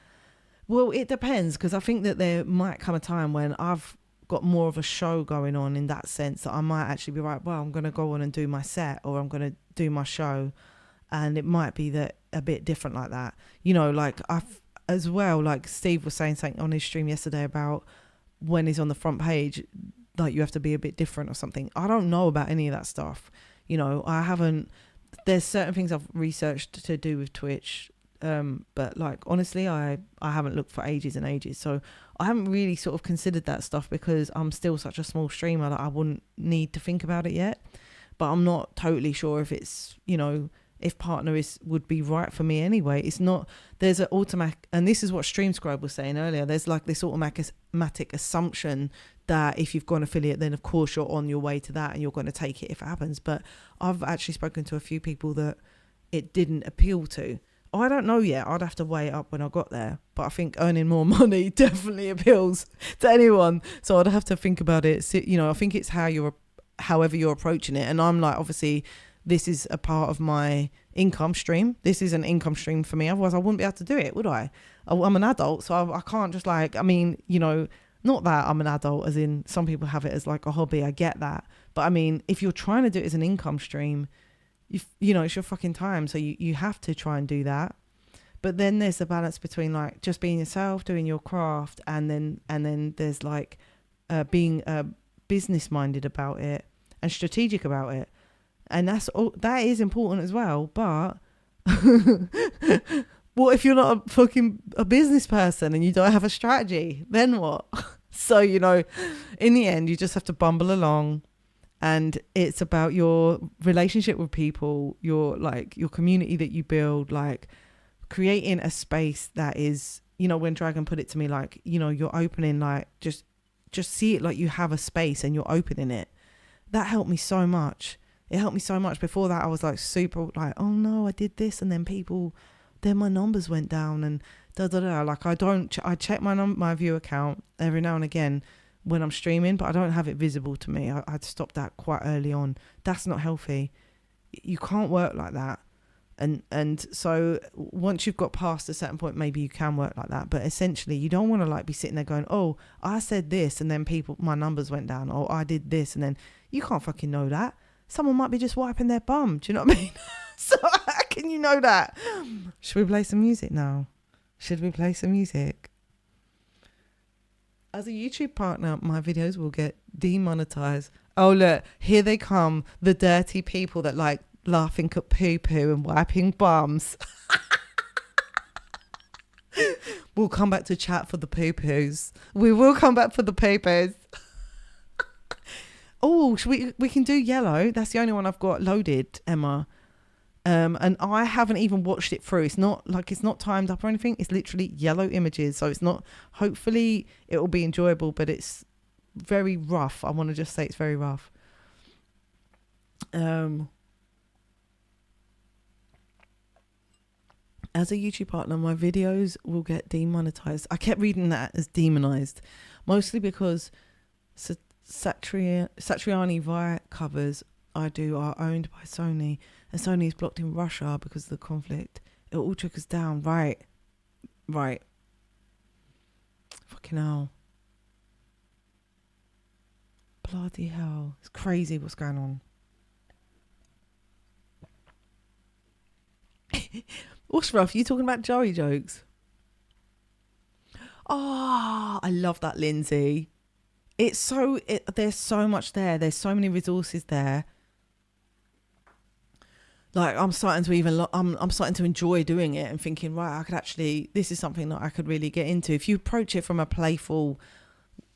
S1: Well, it depends, because I think that there might come a time when I've got more of a show going on in that sense that I might actually be right. Well, I'm going to go on and do my set, or I'm going to do my show. And it might be that a bit different like that, you know, like I've as well, like Steve was saying something on his stream yesterday about when he's on the front page, like you have to be a bit different or something. I don't know about any of that stuff. You know, there's certain things I've researched to do with Twitch. But like, honestly, I haven't looked for ages and ages. So I haven't really sort of considered that stuff, because I'm still such a small streamer that I wouldn't need to think about it yet. But I'm not totally sure if it's, you know, if partner would be right for me anyway. It's not, there's an automatic, and this is what StreamScribe was saying earlier, there's like this automatic assumption that if you've gone affiliate, then of course you're on your way to that and you're going to take it if it happens. But I've actually spoken to a few people that it didn't appeal to. I don't know yet. I'd have to weigh it up when I got there. But I think earning more money definitely appeals to anyone. So I'd have to think about it. You know, I think it's however you're approaching it. And I'm like, obviously, this is a part of my income stream. This is an income stream for me. Otherwise, I wouldn't be able to do it, would I? I'm an adult, so I can't just like, I mean, you know, not that I'm an adult, as in some people have it as like a hobby. I get that. But I mean, if you're trying to do it as an income stream, you know, it's your fucking time. So you have to try and do that. But then there's the balance between like just being yourself, doing your craft, and then there's like being business minded about it and strategic about it. And that is important as well. But what if you're not a business person and you don't have a strategy? Then what? So, you know, in the end, you just have to bumble along. And it's about your relationship with people, your community that you build, like creating a space that is, you know, when Dragon put it to me, like, you know, you're opening, like, just see it like you have a space and you're opening it. That helped me so much. It helped me so much. Before that, I was like super like, oh no, I did this. And then my numbers went down and Like I check my view account every now and again when I'm streaming, but I don't have it visible to me. I'd stopped that quite early on. That's not healthy. You can't work like that. And so once you've got past a certain point, maybe you can work like that. But essentially, you don't want to like be sitting there going, oh, I said this and then my numbers went down. Or I did this and then you can't fucking know that. Someone might be just wiping their bum. Do you know what I mean? So how can you know that? Should we play some music now? Should we play some music? As a YouTube partner, my videos will get demonetized. Oh, look, here they come. The dirty people that like laughing at poo-poo and wiping bums. We'll come back to chat for the poo-poos. We will come back for the poo-poos. Oh, we can do yellow. That's the only one I've got loaded, Emma. And I haven't even watched it through. It's not timed up or anything. It's literally yellow images. So it's not, hopefully it will be enjoyable, but it's very rough. I want to just say it's very rough. As a YouTube partner, my videos will get demonetized. I kept reading that as demonized, mostly because Satriani via covers I do are owned by Sony, and Sony is blocked in Russia because of the conflict. It all trickles down. Right. Fucking hell. Bloody hell. It's crazy what's going on. What's rough? You talking about Joey jokes? Oh, I love that, Lindsay. There's so much there. There's so many resources there. Like I'm starting to enjoy doing it and thinking, right, I could actually, this is something that I could really get into. If you approach it from a playful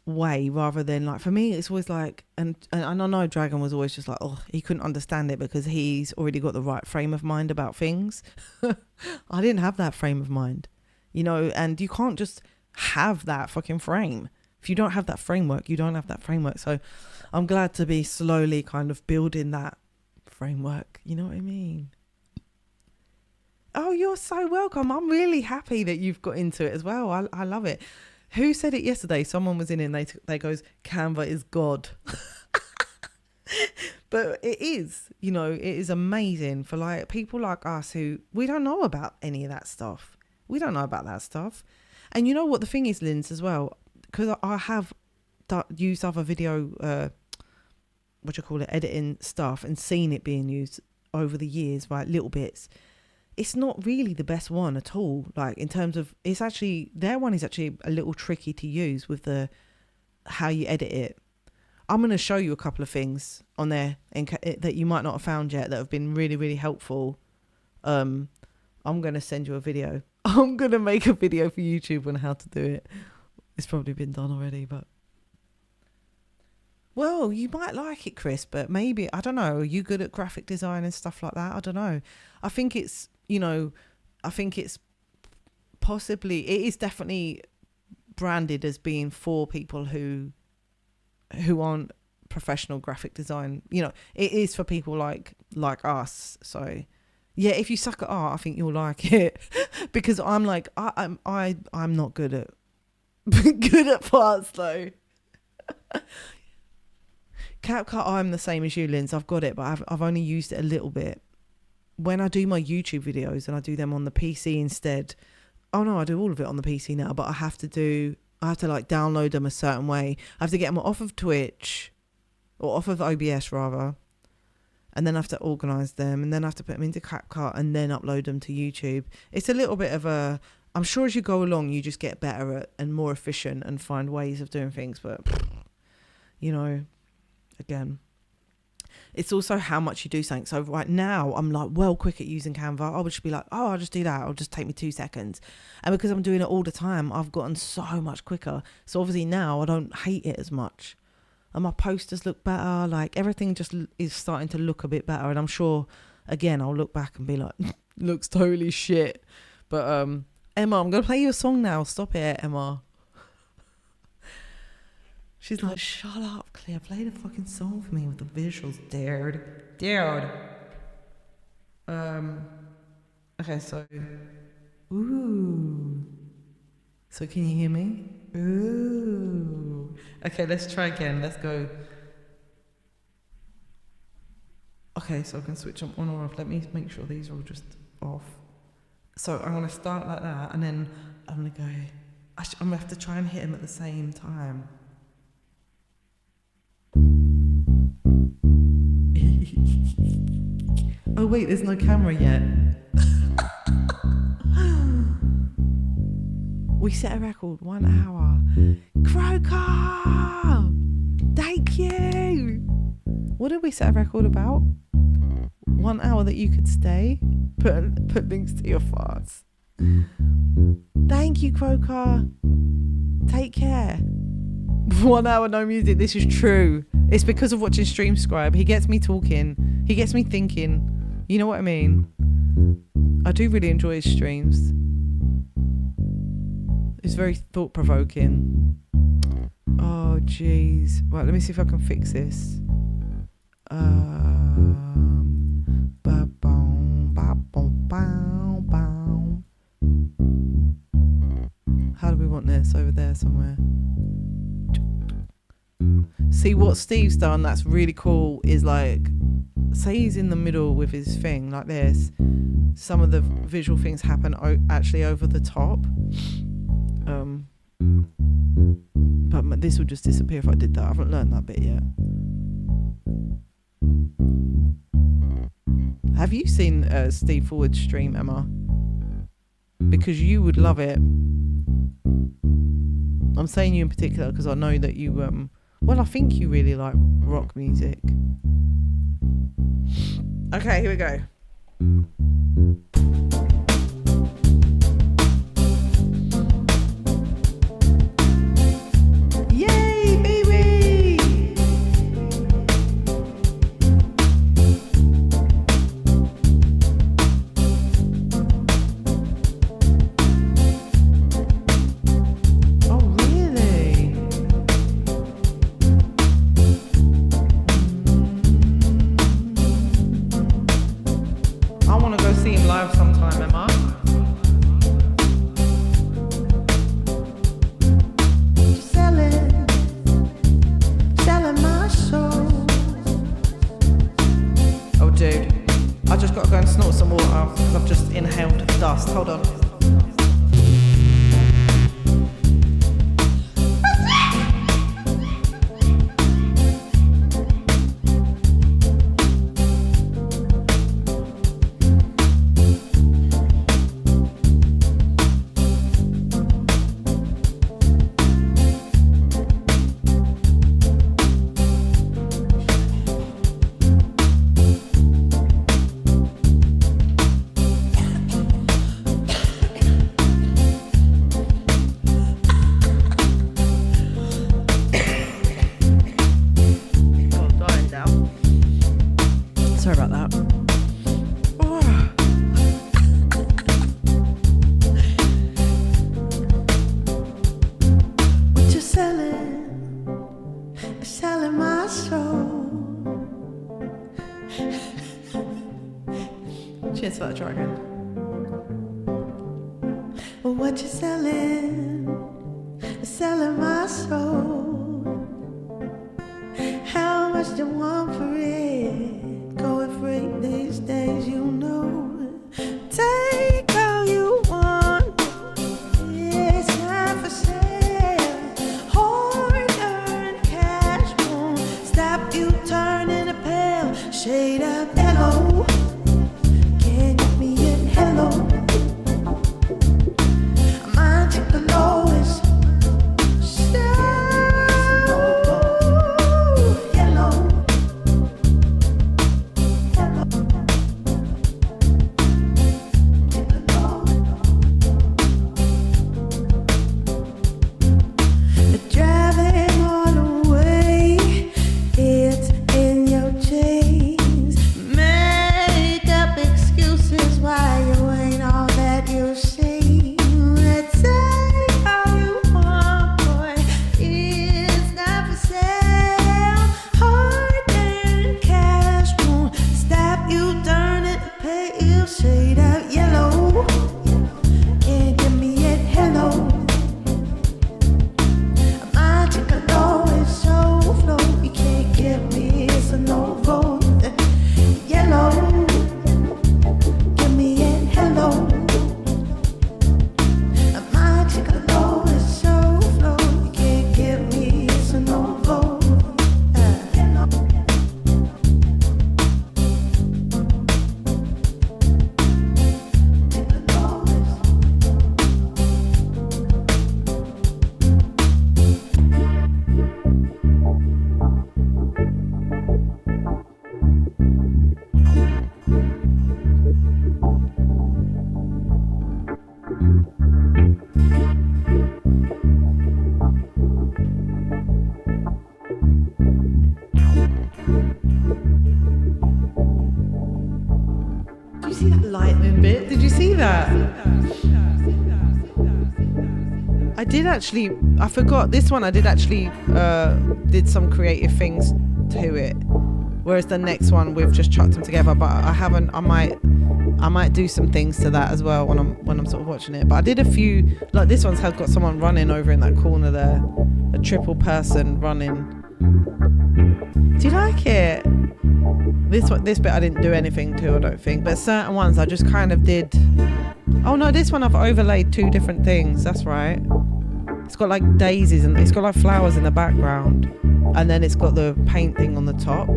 S1: way, rather than like, for me it's always like, and I know Dragon was always just like, oh, he couldn't understand it because he's already got the right frame of mind about things. I didn't have that frame of mind, you know, and you can't just have that fucking frame. If you don't have that framework, you don't have that framework. So I'm glad to be slowly kind of building that framework, you know what I mean? Oh, you're so welcome. I'm really happy that you've got into it as well. I love it. Who said it yesterday? Someone was in it and they goes, Canva is God. But it is, you know, it is amazing for like people like us who, we don't know about any of that stuff. We don't know about that stuff. And you know what the thing is, Linz, as well, because I have used other video, editing stuff and seen it being used over the years, right, little bits. It's not really the best one at all. Like in terms of, it's actually, their one is actually a little tricky to use with the, how you edit it. I'm going to show you a couple of things on there that you might not have found yet that have been really, really helpful. I'm going to send you a video. I'm going to make a video for YouTube on how to do it. It's probably been done already, but. Well, you might like it, Chris, but maybe, I don't know, are you good at graphic design and stuff like that? I don't know. I think it's, you know, I think it's possibly, it is definitely branded as being for people who aren't professional graphic design. You know, it is for people like us. So yeah, if you suck at art, I think you'll like it. Because I'm like, I'm not good at good at parts though. CapCut, I'm the same as you, Linz. I've got it, but I've only used it a little bit. When I do my YouTube videos and I do them on the PC instead, oh no, I do all of it on the PC now, but I have to like download them a certain way. I have to get them off of Twitch, or off of OBS rather, and then I have to organise them, and then I have to put them into CapCut and then upload them to YouTube. It's a little bit of a, I'm sure as you go along you just get better at and more efficient and find ways of doing things, but you know, again, it's also how much you do something. So right now I'm like well quick at using Canva. I would just be like, oh, I'll just do that. It'll just take me 2 seconds. And because I'm doing it all the time, I've gotten so much quicker. So obviously now I don't hate it as much. And my posters look better. Like everything just is starting to look a bit better. And I'm sure, again, I'll look back and be like, looks totally shit. But Emma, I'm going to play you a song now. Stop it, Emma. She's like, shut up, Claire. Play the fucking song for me with the visuals, dude. Okay, so, ooh. So can you hear me? Ooh. Okay, let's try again. Let's go. Okay, so I can switch them on or off. Let me make sure these are all just off. So I'm going to start like that, and then I'm going to go, I'm going to have to try and hit them at the same time. Oh wait, there's no camera yet. We set a record, 1 hour. Croker! Thank you! What did we set a record about? 1 hour that you could stay? Put links to your farts. Thank you, Croker. Take care. 1 hour no music, this is true. It's because of watching StreamScribe. He gets me talking. He gets me thinking. You know what I mean? I do really enjoy his streams. It's very thought-provoking. Oh, jeez. Right, let me see if I can fix this. How do we want this? Over there somewhere. See what Steve's done, that's really cool, is like, say he's in the middle with his thing like this, some of the visual things happen actually over the top, but this would just disappear if I did that. I haven't learned that bit yet. Have you seen Steve Forward's stream, Emma? Because you would love it. I'm saying you in particular because I know that you well, I think you really like rock music. Okay, here we go. Yay! see him live sometime, Emma.
S2: Selling my soul.
S1: Oh, dude, I just got to go and snort some water because I've just inhaled dust. Hold on. Sorry about that.
S2: What you selling? Selling my soul.
S1: Cheers for that, dragon.
S2: What you selling? Selling my soul. How much do you want for it? Going free these days, you know. Take all you want. It's not for sale. Hard-earned cash won't stop you turning a pale shade of yellow. Can't get me in hello. My chick the lowest. So yellow. Driving all the way, it's in your chains. Make up excuses why you ain't all that you seem. Let's say all you want, boy, it's not for sale. Hard-earned cash won't stop you turning a pale shade of yellow. Can't get me yet, hello. My chicken always so flow. You can't get me, it's a no-go. Yellow, give me in hello. My chicken always so flow. You can't get me, it's a no-go. Yellow. Chicken always.
S1: Did you see that lightning bit? Did you see that? I did actually, I forgot this one. I did actually did some creative things to it, whereas the next one we've just chucked them together. But I haven't. I might do some things to that as well when I'm sort of watching it. But I did a few, like this one's got someone running over in that corner there, a triple person running. Do you like it? This bit I didn't do anything to, I don't think, but certain ones I just kind of did. Oh no, this one I've overlaid two different things. That's right. It's got like daisies and it's got like flowers in the background, and then it's got the paint thing on the top.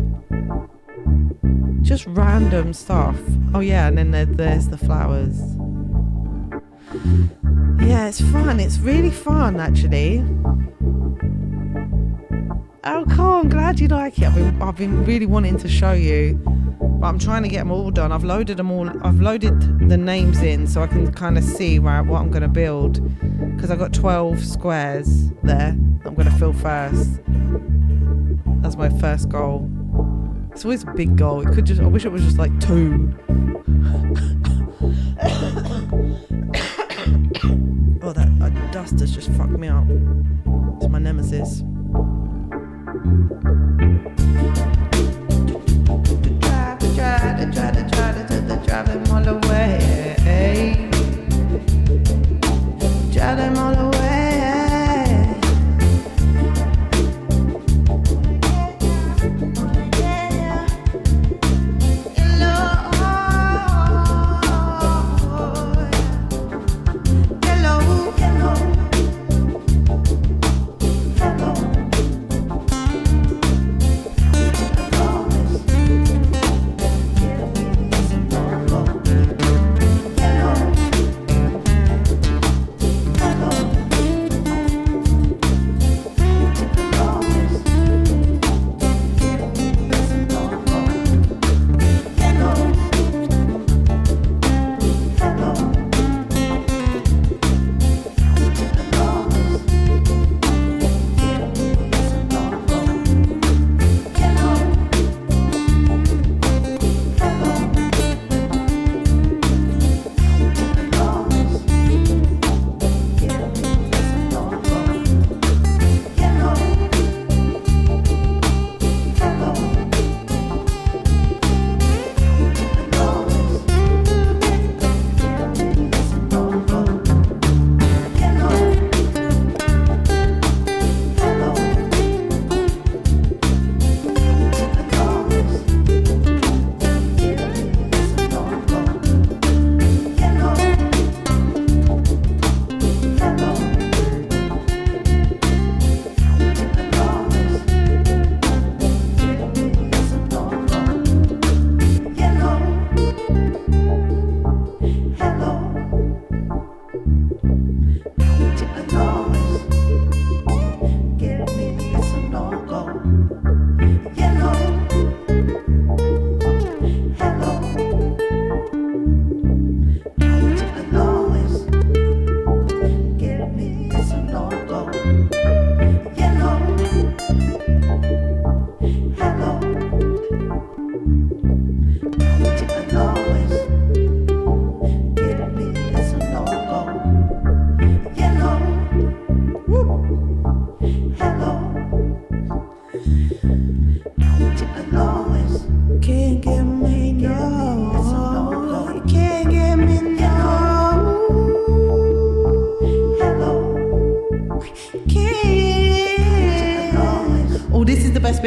S1: Just random stuff. Oh yeah, and then there's the flowers. Yeah, it's fun. It's really fun actually. Oh cool, I'm glad you like it. I've been really wanting to show you, but I'm trying to get them all done. I've loaded them all. I've loaded the names in so I can kind of see what I'm going to build, because I've got 12 squares there I'm going to fill first. That's my first goal. It's always a big goal. It could just, I wish it was just like 2. Oh, that dust has just fucked me up. It's my nemesis. Try to drive them all away.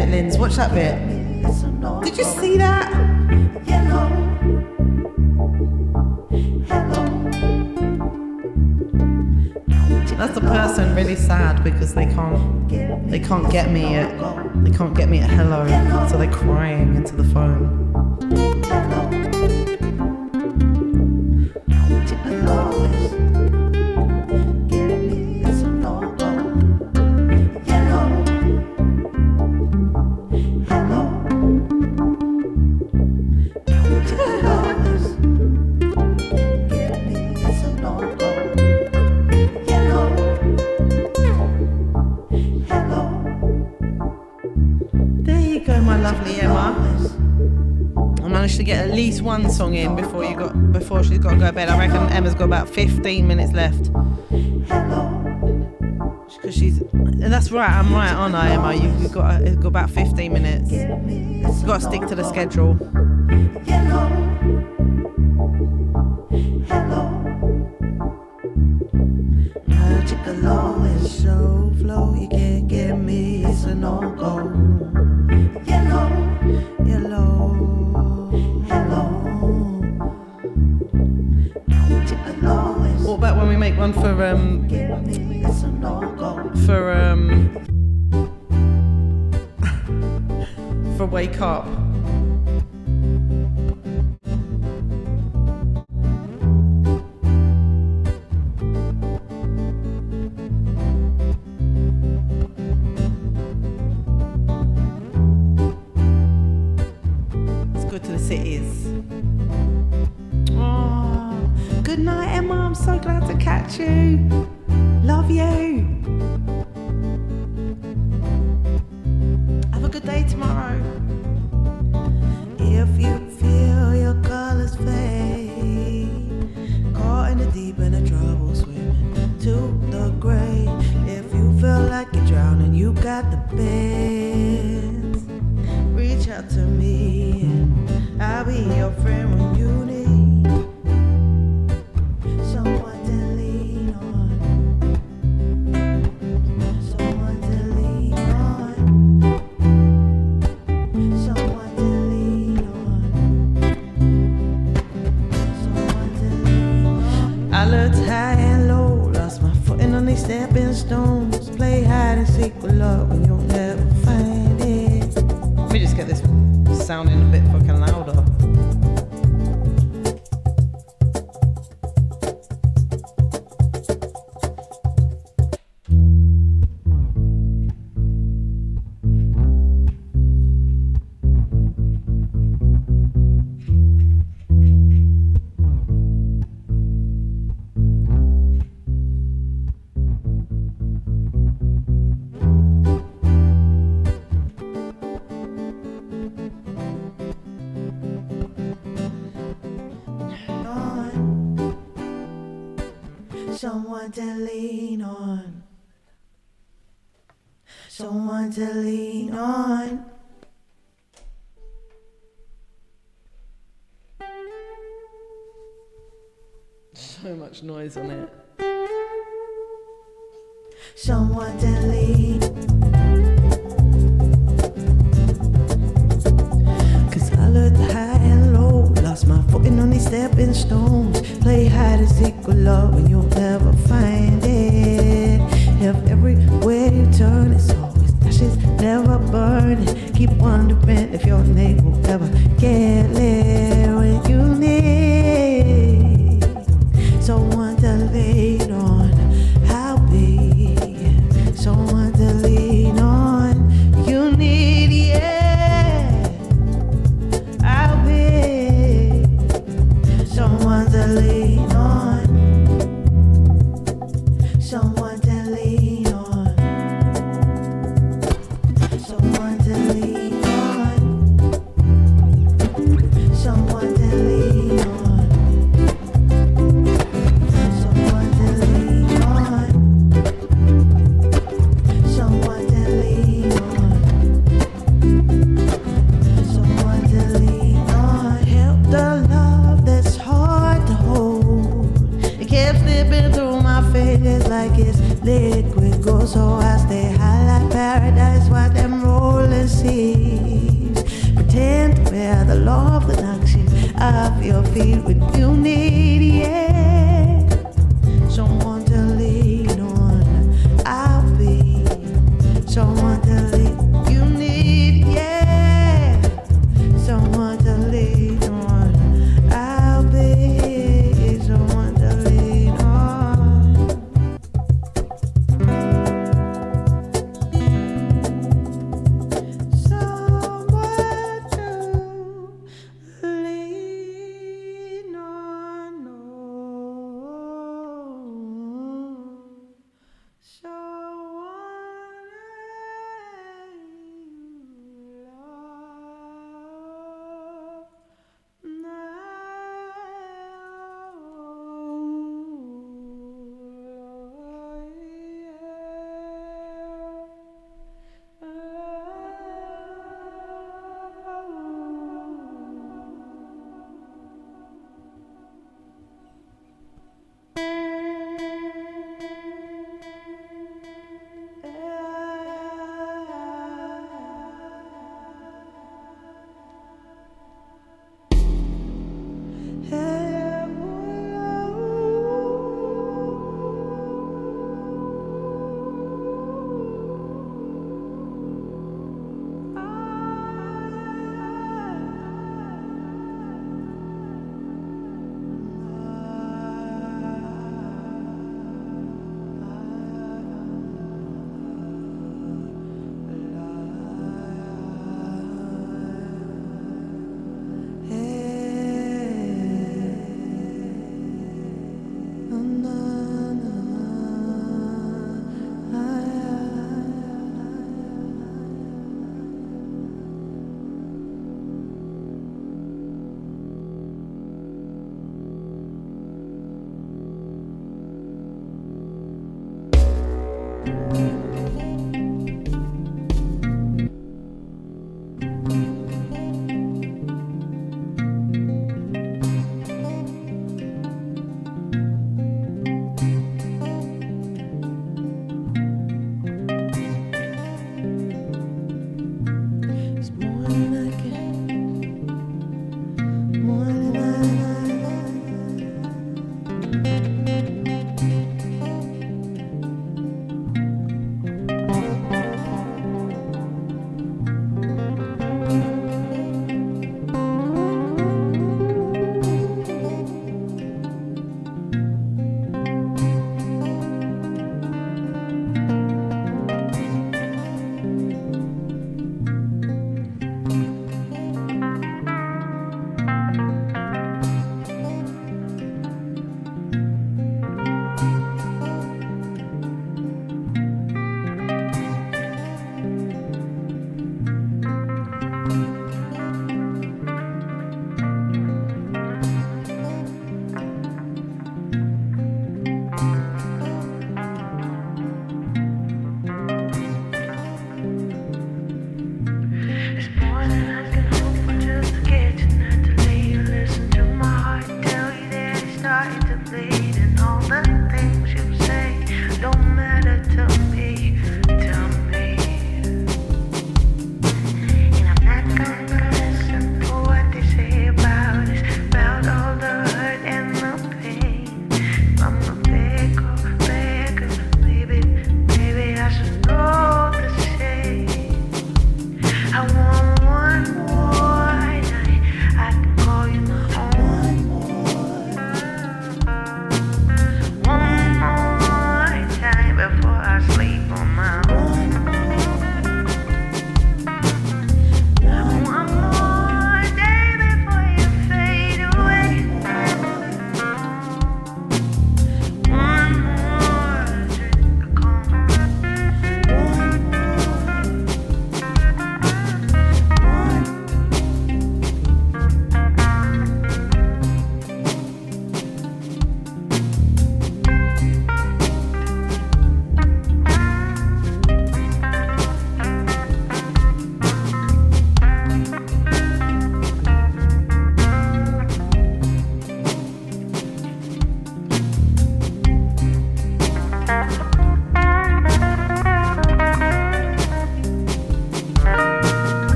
S1: bit, Linz. Watch that bit. Did you see that? That's the person really sad because they can't get me at hello, so they're crying into the phone. To get at least one song in before she's got to go to bed. I reckon Emma's got about 15 minutes left. Because that's right, I'm right, aren't I, Emma? You've got about 15 minutes. You've got to stick to the schedule. Magical law is so flow, you can't get me, it's a no-go. Yellow. What about when we make one for Wake Up? Let's go to the cities. Good night, Emma. I'm so glad to catch you. Love you. Have a good day tomorrow. If you feel your colors fade, caught in the deep end of trouble, swimming to the grave. If you feel like you're drowning, you got the bends. Reach out to me, and I'll be your friend when you need. Stepping stones, play hide and seek with love and you'll never find it. Let me just get this sounding a bit fucking louder. Someone to lean on. Someone to lean on. So much noise on it. Someone to lean. Cause I learned to high and low. Lost my footing on these stepping stones. Play hide and seek with love and you'll never find it. If everywhere you turn it's always ashes, never burning. Keep wondering if your name will ever get lit when you need someone to lean on. I'll be someone to lean on. You need, yeah. I'll be someone to lean on. Someone to lean on. Someone to lean on. Someone to lean on. Someone to lean on. Someone to lean on. Someone to lean on. Help the love that's hard to hold. It kept slipping through my fingers like it's liquid gold, so I stay high like paradise while them rolling seas
S2: off your feet when you need, yeah, someone to lean on. I'll be someone to lean. You need, yeah, someone to lean on. I'll be someone to lean on. Someone to lean on. Oh. Someone you love It's more than I can, more than I. It's more than I can hope for, just to get you not to leave you. Listen to my heart tell you that it's starting to bleed, and all the things you say don't matter to me, to me. And I'm not gonna listen to what they say about us, about all the hurt and the pain. I'm a beggar, beggar, maybe I should know the shame. I want one more night. I can call you my own.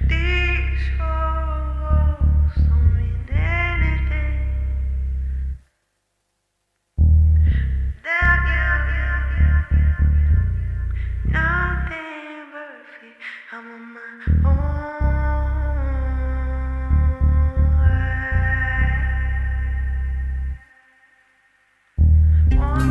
S2: These walls don't mean anything without you. Nothing perfect. I'm on my own way. One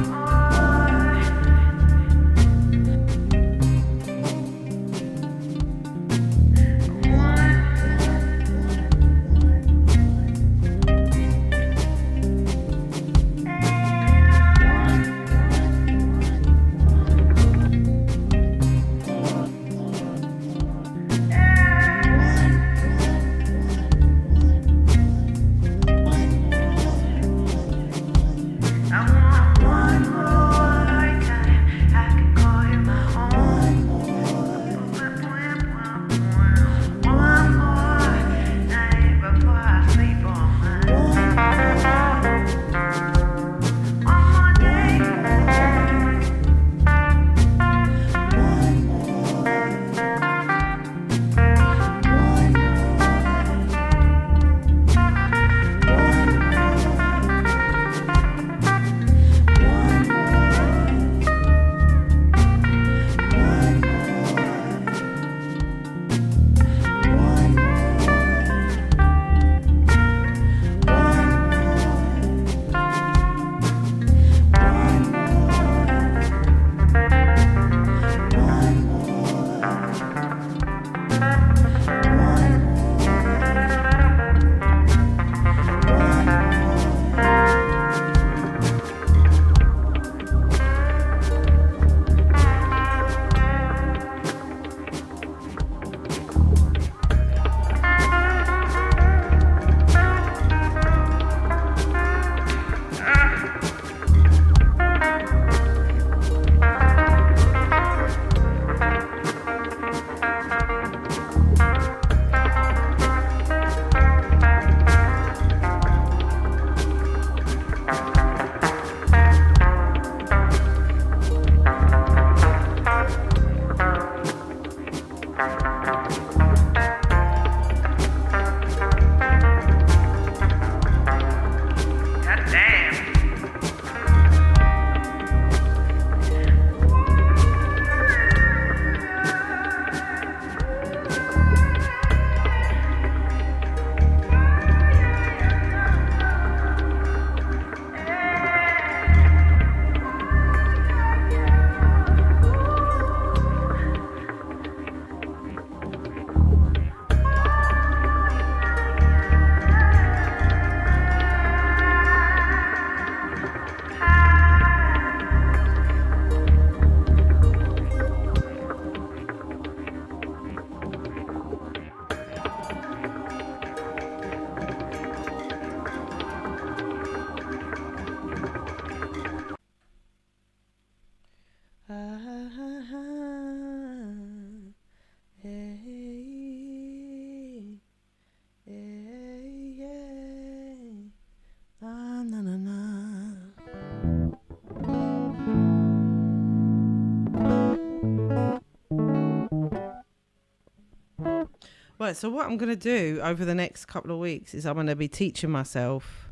S1: Right, so what I'm going to do over the next couple of weeks is I'm going to be teaching myself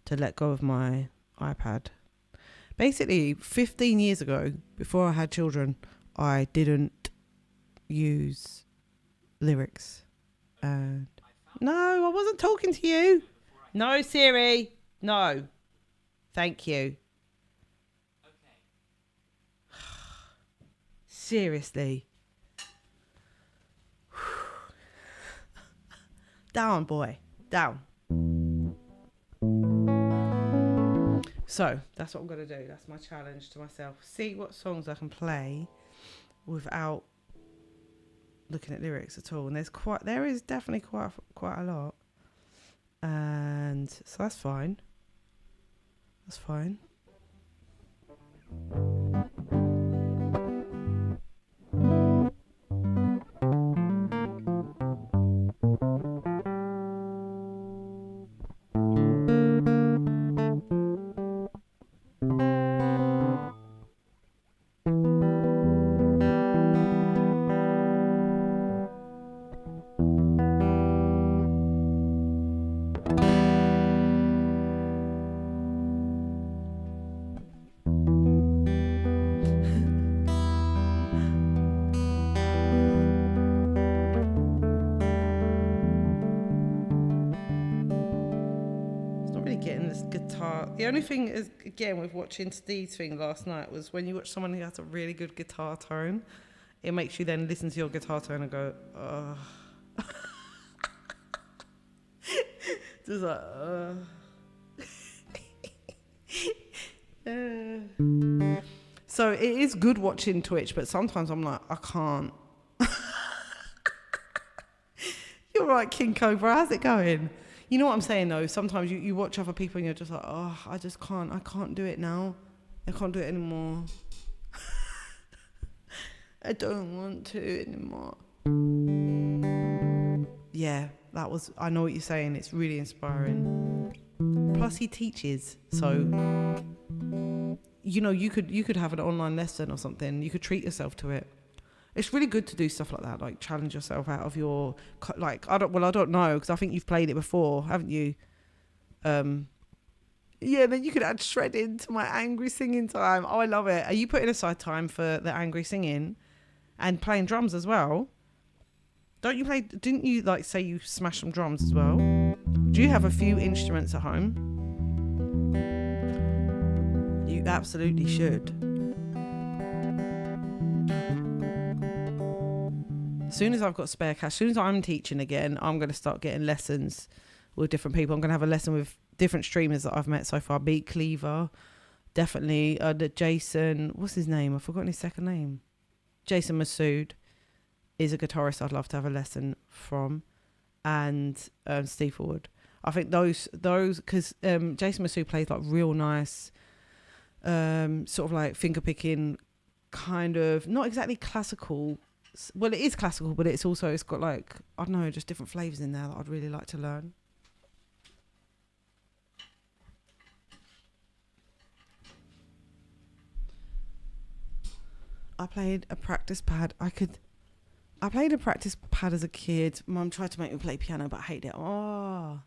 S1: to let go of my iPad. Basically, 15 years ago, before I had children, I didn't use lyrics. And no, I wasn't talking to you. No, Siri. No. Thank you. Seriously. Down, boy. Down. So, that's what I'm going to do. That's my challenge to myself. See what songs I can play without looking at lyrics at all. And there is definitely quite a lot. And so that's fine. That's fine. guitar. The only thing is, again, with watching Steve's thing last night was when you watch someone who has a really good guitar tone, it makes you then listen to your guitar tone and go, oh. Just like, So it is good watching Twitch, but sometimes I'm like, I can't. You're right, King Cobra. How's it going? You know what I'm saying, though? Sometimes you watch other people and you're just like, oh, I just can't. I can't do it now. I can't do it anymore. I don't want to anymore. Yeah, that was... I know what you're saying. It's really inspiring. Plus, he teaches. So, you know, you could have an online lesson or something. You could treat yourself to it. It's really good to do stuff like that, like challenge yourself out of your, like, I don't know, because I think you've played it before, haven't you? Yeah, then you could add shredding to my angry singing time. Oh, I love it. Are you putting aside time for the angry singing and playing drums as well? Didn't you like say you smash some drums as well? Do you have a few instruments at home? You absolutely should. As soon as I've got spare cash, as soon as I'm teaching again, I'm going to start getting lessons with different people. I'm going to have a lesson with different streamers that I've met so far. Beat Cleaver, definitely. Jason, what's his name? I've forgotten his second name. Jason Masood is a guitarist I'd love to have a lesson from. And Steve Ford. I think those because Jason Masood plays like real nice, sort of like finger picking, kind of, not exactly classical. Well, it is classical, but it's got like, I don't know, just different flavours in there that I'd really like to learn. I played a practice pad. I played a practice pad as a kid. Mum tried to make me play piano, but I hated it. Oh,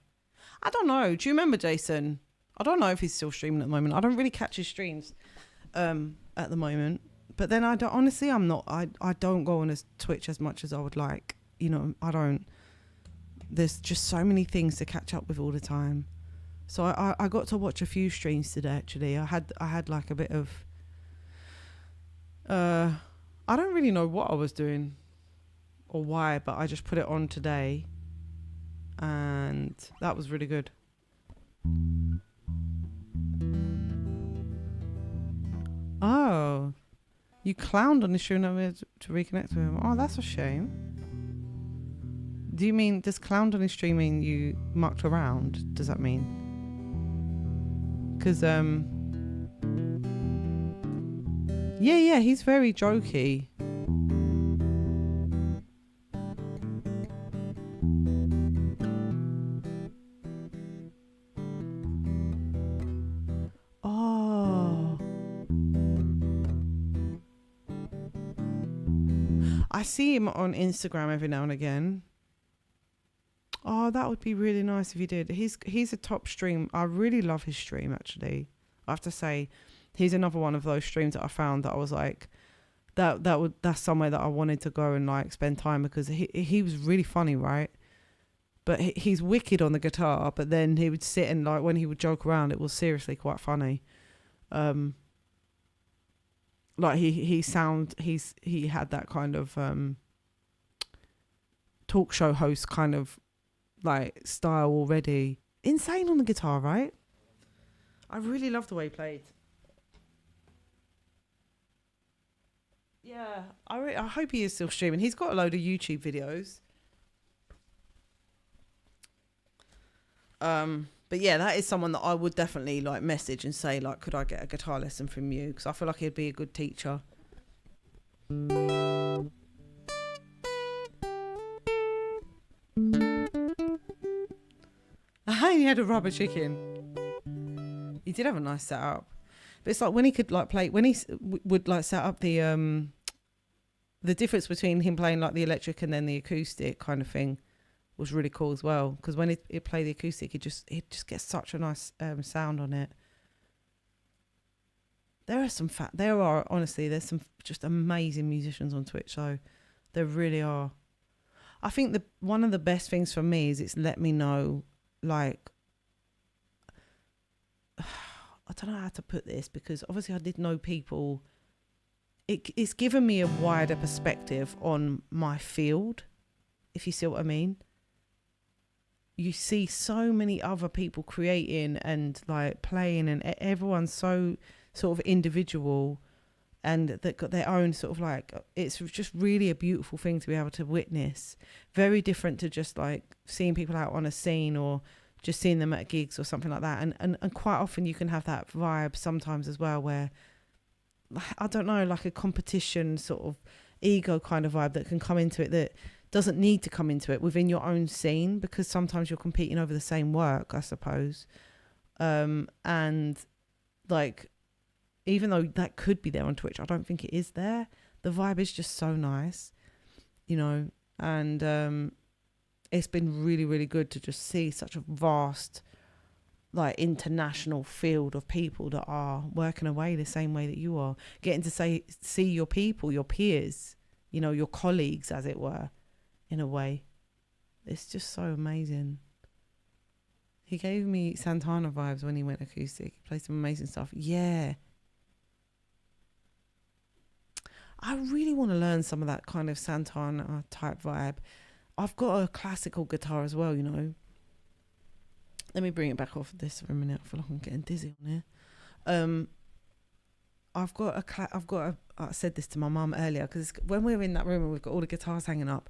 S1: I don't know. Do you remember Jason? I don't know if he's still streaming at the moment. I don't really catch his streams at the moment. But then I don't go on his Twitch as much as I would like. You know, I don't. There's just so many things to catch up with all the time. So I got to watch a few streams today, actually. I had like a bit of... I don't really know what I was doing or why, but I just put it on today. And that was really good. Oh... You clowned on the stream to reconnect with him. Oh, that's a shame. Do you mean, does clowned on his stream mean you mucked around? Does that mean? Because, yeah, he's very jokey. I see him on Instagram every now and again. Oh, that would be really nice if he did. He's a top stream. I really love his stream, actually. I have to say, he's another one of those streams that I found that I was like, that's somewhere that I wanted to go and like spend time, because he was really funny, right? But he's wicked on the guitar, but then he would sit and like when he would joke around, it was seriously quite funny. Like he had that kind of talk show host kind of like style already. Insane on the guitar, right? I really love the way he played. Yeah, I hope he is still streaming. He's got a load of YouTube videos. But yeah, that is someone that I would definitely like message and say like, could I get a guitar lesson from you? Because I feel like he'd be a good teacher. He had a rubber chicken. He did have a nice setup. But it's like when he could like play, when he would like set up the difference between him playing like the electric and then the acoustic kind of thing was really cool as well, because when he'd play the acoustic, he'd just get such a nice sound on it. There's some just amazing musicians on Twitch, so there really are. I think one of the best things for me is it's let me know, like, I don't know how to put this, because obviously I did know people. It's given me a wider perspective on my field, if you see what I mean. You see so many other people creating and like playing, and everyone's so sort of individual, and they've got their own sort of like, it's just really a beautiful thing to be able to witness. Very different to just like seeing people out on a scene or just seeing them at gigs or something like that. And quite often you can have that vibe sometimes as well, where, I don't know, like a competition sort of ego kind of vibe that can come into it, that doesn't need to come into it within your own scene, because sometimes you're competing over the same work, I suppose. And like, even though that could be there on Twitch, I don't think it is there. The vibe is just so nice, you know, and it's been really, really good to just see such a vast, like, international field of people that are working away the same way that you are, getting to see your people, your peers, you know, your colleagues, as it were, in a way. It's just so amazing. He gave me Santana vibes when he went acoustic. He played some amazing stuff. Yeah. I really want to learn some of that kind of Santana type vibe. I've got a classical guitar as well, you know. Let me bring it back off this for a minute. I feel like I'm getting dizzy on here. I said this to my mum earlier, because when we were in that room and we've got all the guitars hanging up,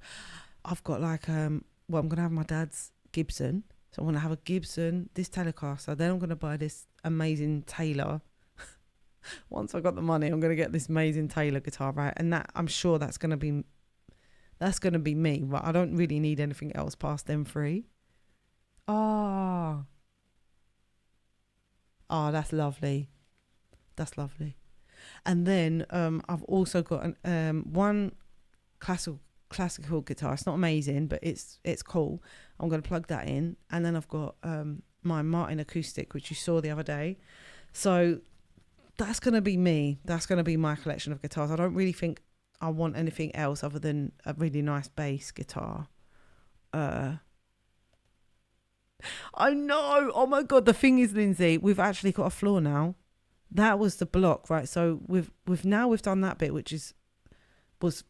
S1: I've got like, I'm going to have my dad's Gibson. So I want to have a Gibson, this Telecaster. Then I'm going to buy this amazing Taylor. Once I got the money, I'm going to get this amazing Taylor guitar, right? And that, I'm sure that's going to be me, but I don't really need anything else past them three. Oh, that's lovely. That's lovely. And then I've also got one classical guitar. It's not amazing, but it's cool. I'm going to plug that in. And then I've got my Martin acoustic, which you saw the other day. So that's going to be me. That's going to be my collection of guitars. I don't really think I want anything else other than a really nice bass guitar. I know. Oh my God. The thing is, Lindsay, we've actually got a floor now. That was the block, right? So we've done that bit, which was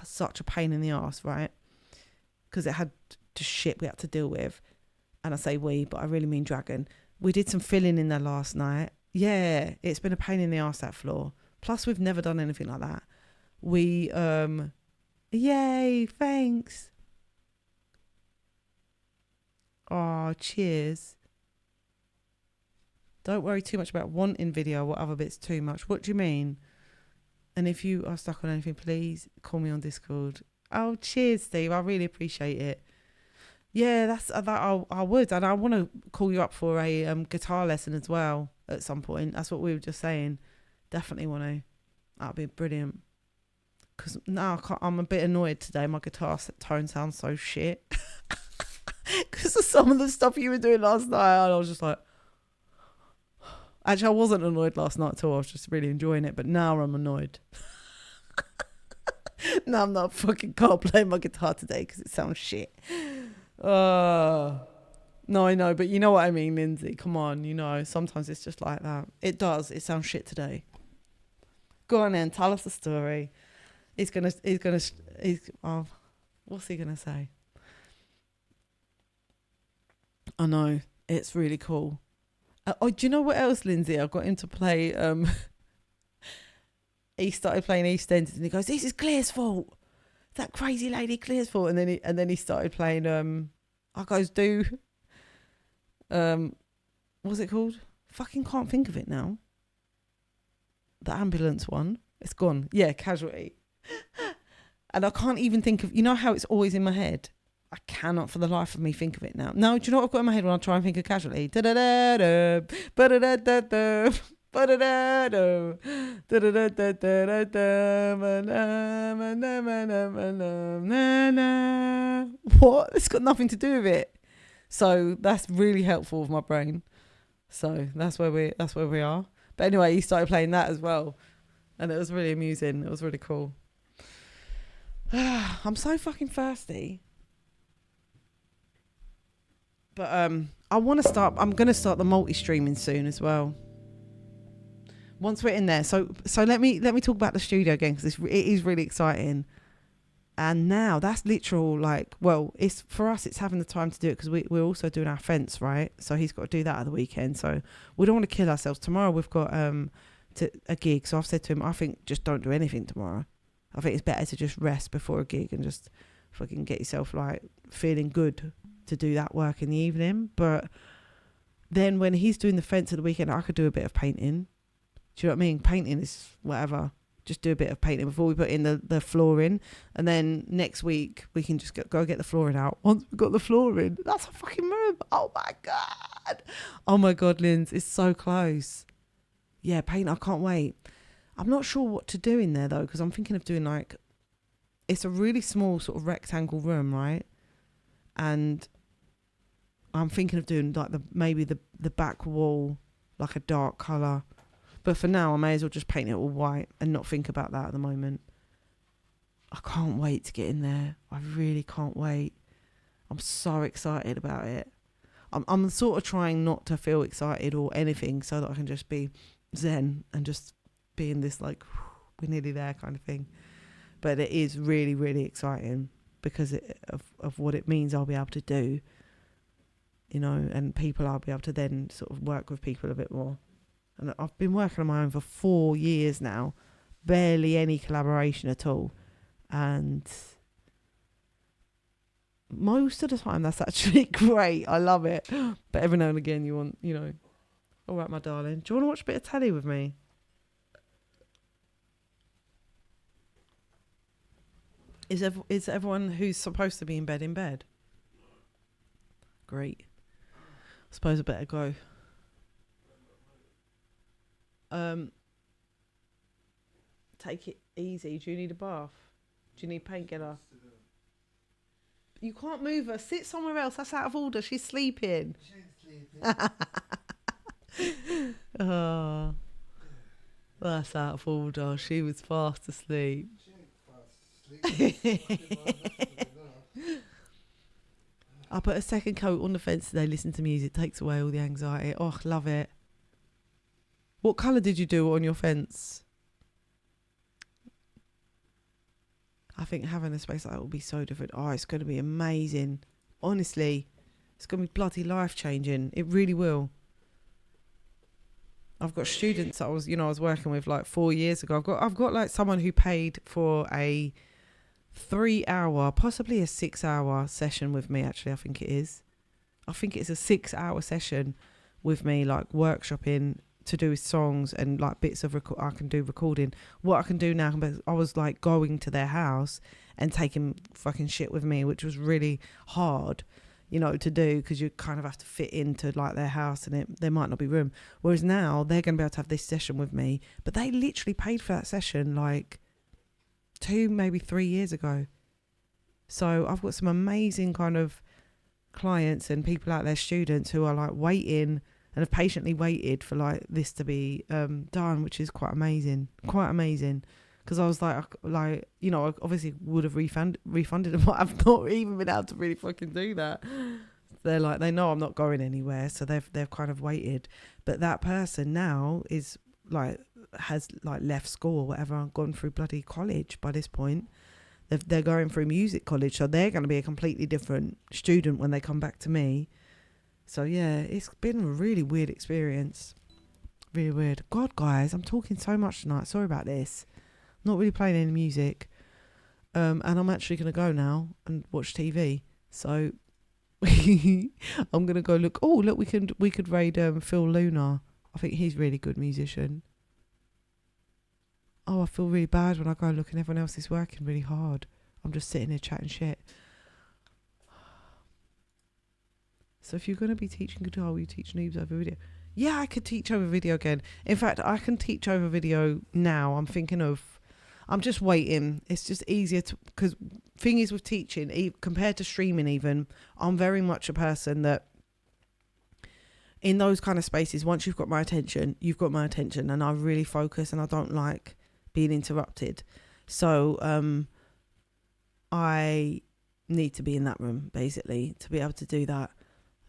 S1: such a pain in the arse, right? Because it had just shit we had to deal with. And I say we, but I really mean Dragon. We did some filling in there last night. Yeah, it's been a pain in the arse, that floor. Plus, we've never done anything like that. We, yay, thanks. Oh, cheers. Don't worry too much about wanting video or other bits too much. What do you mean? And if you are stuck on anything, please call me on Discord. Oh, cheers, Steve. I really appreciate it. Yeah, that's that. I would, and I want to call you up for a guitar lesson as well at some point. That's what we were just saying. Definitely want to. That'd be brilliant. Because now I'm a bit annoyed today. My guitar tone sounds so shit. Because of some of the stuff you were doing last night, and I was just like. Actually, I wasn't annoyed last night at all. I was just really enjoying it. But now I'm annoyed. Now I'm not fucking can't play my guitar today because it sounds shit. No, I know. But you know what I mean, Lindsay. Come on, you know. Sometimes it's just like that. It does. It sounds shit today. Go on then. Tell us the story. What's he going to say? I know. It's really cool. Do you know what else, Lindsay? I got him to play. He started playing EastEnders, and he goes, "This is Claire's fault. That crazy lady Claire's fault." And then he started playing. I goes, "Do what's it called? Fucking can't think of it now. The ambulance one. It's gone. Yeah, Casualty." And I can't even think of. You know how it's always in my head. I cannot for the life of me think of it now. No, do you know what I've got in my head when I try and think of Casualty? What? It's got nothing to do with it. So that's really helpful with my brain. So that's where we are. But anyway, he started playing that as well. And it was really amusing. It was really cool. I'm so fucking thirsty. But I'm going to start the multi-streaming soon as well. once we're in there, so let me talk about the studio again, because it is really exciting. And now that's literal, like, well, it's for us, it's having the time to do it, because we're also doing our fence, right? So he's got to do that at the weekend. So we don't want to kill ourselves. Tomorrow we've got a gig. So I've said to him, I think just don't do anything tomorrow. I think it's better to just rest before a gig and just fucking get yourself like feeling good to do that work in the evening. But then when he's doing the fence at the weekend, I could do a bit of painting. Do you know what I mean? Painting is whatever. Just do a bit of painting before we put in the flooring. And then next week, we can just go get the flooring out. Once we've got the flooring, that's a fucking room. Oh, my God. Oh, my God, Linz. It's so close. Yeah, paint. I can't wait. I'm not sure what to do in there, though, because I'm thinking of doing, like, it's a really small sort of rectangle room, right? And I'm thinking of doing, like, maybe the back wall, like a dark colour. But for now, I may as well just paint it all white and not think about that at the moment. I can't wait to get in there. I really can't wait. I'm so excited about it. I'm sort of trying not to feel excited or anything, so that I can just be zen and just be in this, like, we're nearly there kind of thing. But it is really, really exciting because of what it means I'll be able to do, you know, and people I'll be able to then sort of work with people a bit more. And I've been working on my own for 4 years now, barely any collaboration at all. And most of the time that's actually great. I love it. But every now and again you want, you know, all right, my darling, do you want to watch a bit of telly with me? Is everyone who's supposed to be in bed? Great. I suppose I better go. Take it easy. Do you need a bath? Do you need painkiller? You can't move her. Sit somewhere else. That's out of order. She's sleeping. Oh, that's out of order. She was fast asleep. I put a second coat on the fence today. Listen to music. Takes away all the anxiety. Oh, love it. What colour did you do on your fence? I think having a space like that will be so different. Oh, it's going to be amazing. Honestly, it's going to be bloody life-changing. It really will. I've got students that I was working with like 4 years ago. I've got like someone who paid for a 3-hour, possibly a 6-hour session with me. Actually, I think it is. I think it's a 6-hour session with me, like workshopping to do with songs and like bits of I can do recording. What I can do now, I was like going to their house and taking fucking shit with me, which was really hard, you know, to do, because you kind of have to fit into like their house and there might not be room. Whereas now they're going to be able to have this session with me, but they literally paid for that session like 2, maybe 3 years ago. So I've got some amazing kind of clients and people out there, students who are like waiting and have patiently waited for like this to be done, which is quite amazing. Because I was like, you know, I obviously would have refunded them, but I've not even been able to really fucking do that. They're like, they know I'm not going anywhere, so they've kind of waited. But that person now is like, has like left school or whatever and gone through bloody college by this point. They're going through music college, so they're going to be a completely different student when they come back to me. So yeah, it's been a really weird experience. Really weird. God, guys, I'm talking so much tonight. Sorry about this. Not really playing any music. And I'm actually going to go now and watch TV. So I'm going to go look. Oh, look, we could raid Phil Luna. I think he's a really good musician. Oh, I feel really bad when I go look and everyone else is working really hard. I'm just sitting here chatting shit. So if you're going to be teaching guitar, will you teach noobs over video? Yeah, I could teach over video again. In fact, I can teach over video now. I'm just waiting. It's just easier to, because thing is with teaching, compared to streaming even, I'm very much a person that in those kind of spaces, once you've got my attention, you've got my attention, and I really focus and I don't like being interrupted. So I need to be in that room basically to be able to do that.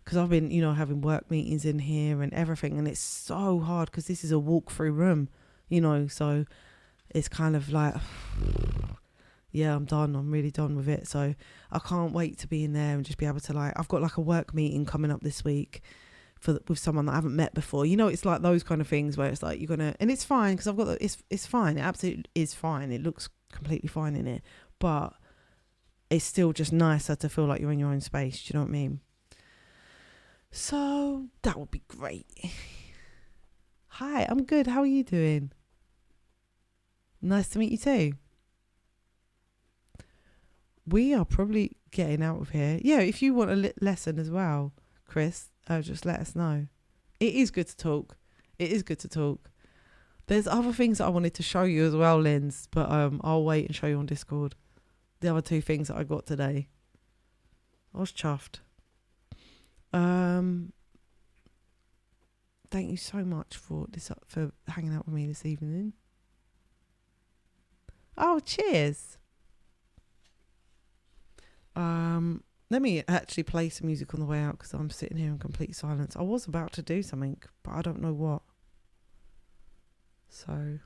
S1: Because I've been, you know, having work meetings in here and everything, and it's so hard because this is a walk-through room. you know, so it's kind of like, yeah, I'm done. I'm really done with it. So I can't wait to be in there and just be able to, like, I've got like a work meeting coming up this week with someone that I haven't met before. You know, it's like those kind of things where it's like you're gonna, and it's fine because I've got it's fine. It absolutely is fine. It looks completely fine in it, but it's still just nicer to feel like you're in your own space. Do you know what I mean? So that would be great. Hi, I'm good. How are you doing? Nice to meet you too. We are probably getting out of here. Yeah, if you want a lesson as well, Chris, just let us know. It is good to talk. It is good to talk. There's other things that I wanted to show you as well, Linz, but I'll wait and show you on Discord. The other 2 things that I got today. I was chuffed. Thank you so much for hanging out with me this evening. Oh, cheers. Let me actually play some music on the way out because I'm sitting here in complete silence. I was about to do something, but I don't know what. So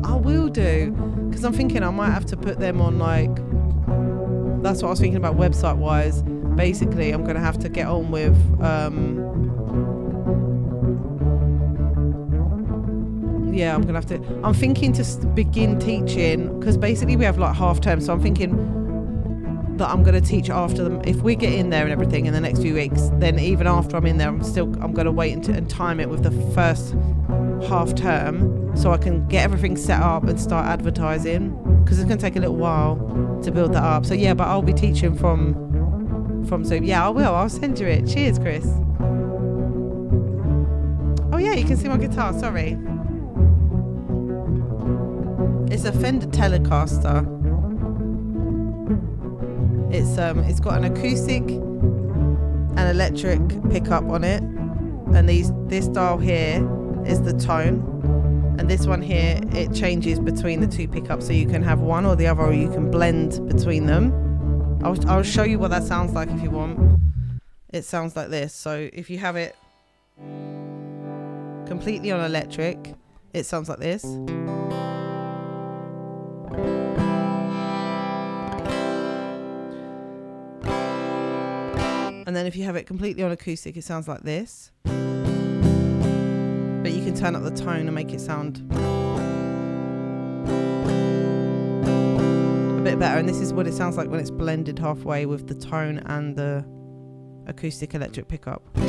S1: I will do, because I'm thinking I might have to put them on, like, that's what I was thinking about website wise. Basically, I'm going to have to get on with I'm thinking to begin teaching, because basically we have like half term, so I'm thinking that I'm going to teach after them. If we get in there and everything in the next few weeks, then even after I'm in there, I'm going to wait and time it with the first half term so I can get everything set up and start advertising, because it's going to take a little while to build that up. So yeah, but I'll be teaching from Zoom. Yeah, I will. I'll send you it. Cheers, Chris. Oh yeah, you can see my guitar. Sorry. It's a Fender Telecaster. It's got an acoustic and electric pickup on it, and this dial here is the tone, and this one here, it changes between the 2 pickups, so you can have one or the other, or you can blend between them. I'll show you what that sounds like if you want. It sounds like this. So if you have it completely on electric, it sounds like this. And then if you have it completely on acoustic, it sounds like this. But you can turn up the tone and make it sound a bit better. And this is what it sounds like when it's blended halfway with the tone and the acoustic electric pickup, which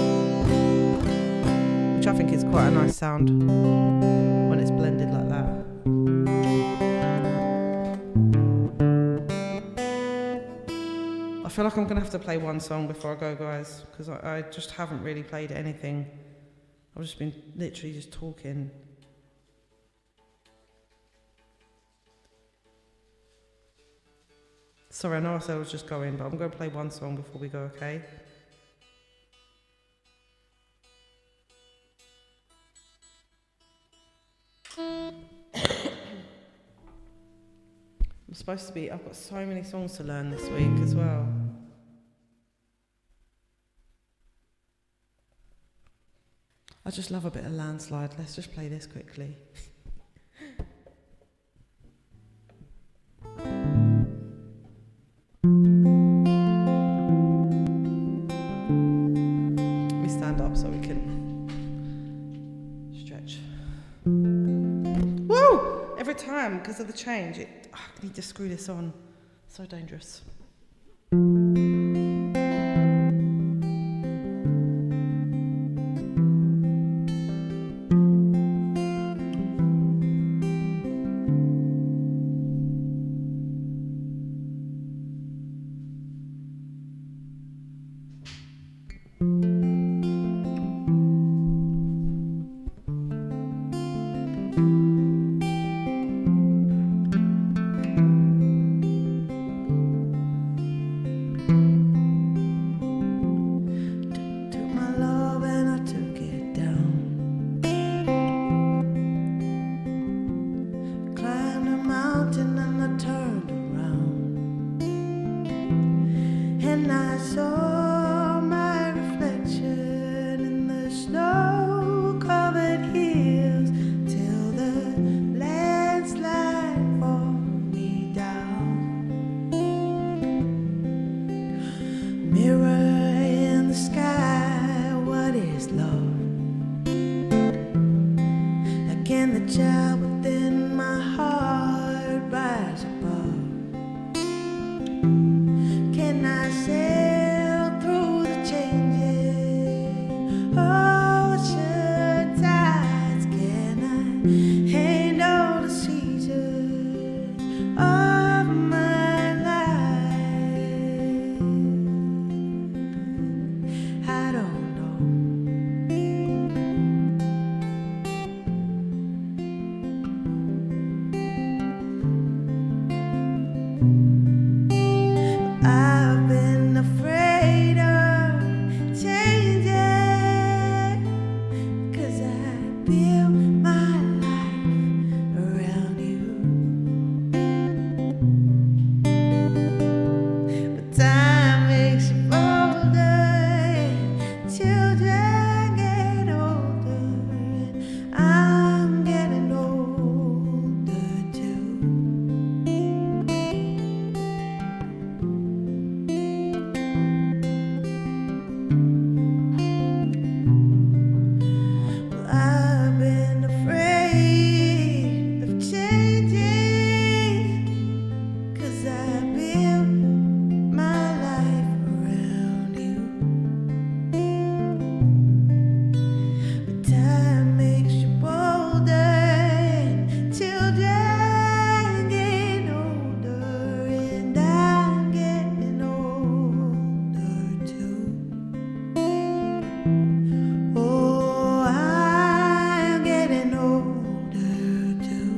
S1: I think is quite a nice sound when it's blended like that. I feel like I'm going to have to play one song before I go, guys, because I just haven't really played anything. I've just been literally just talking. Sorry, I know I said I was just going, but I'm going to play one song before we go, okay? I've got so many songs to learn this week as well. I just love a bit of Landslide. Let's just play this quickly. Let me stand up so we can stretch. Woo! Every time, because of the change, I need to screw this on. So dangerous.
S2: the child within my heart rise above? Can I sail through the changing ocean tides? Can I handle the seasons of my life? I don't know. I've been afraid of changing, 'cause I built my life around you. But time makes you bolder, children get older, and I'm getting older too. Well, I've been afraid of changing, 'cause I built my life around you. But time makes you bolder, and children get older, and I'm getting older too. Oh, I'm getting older too.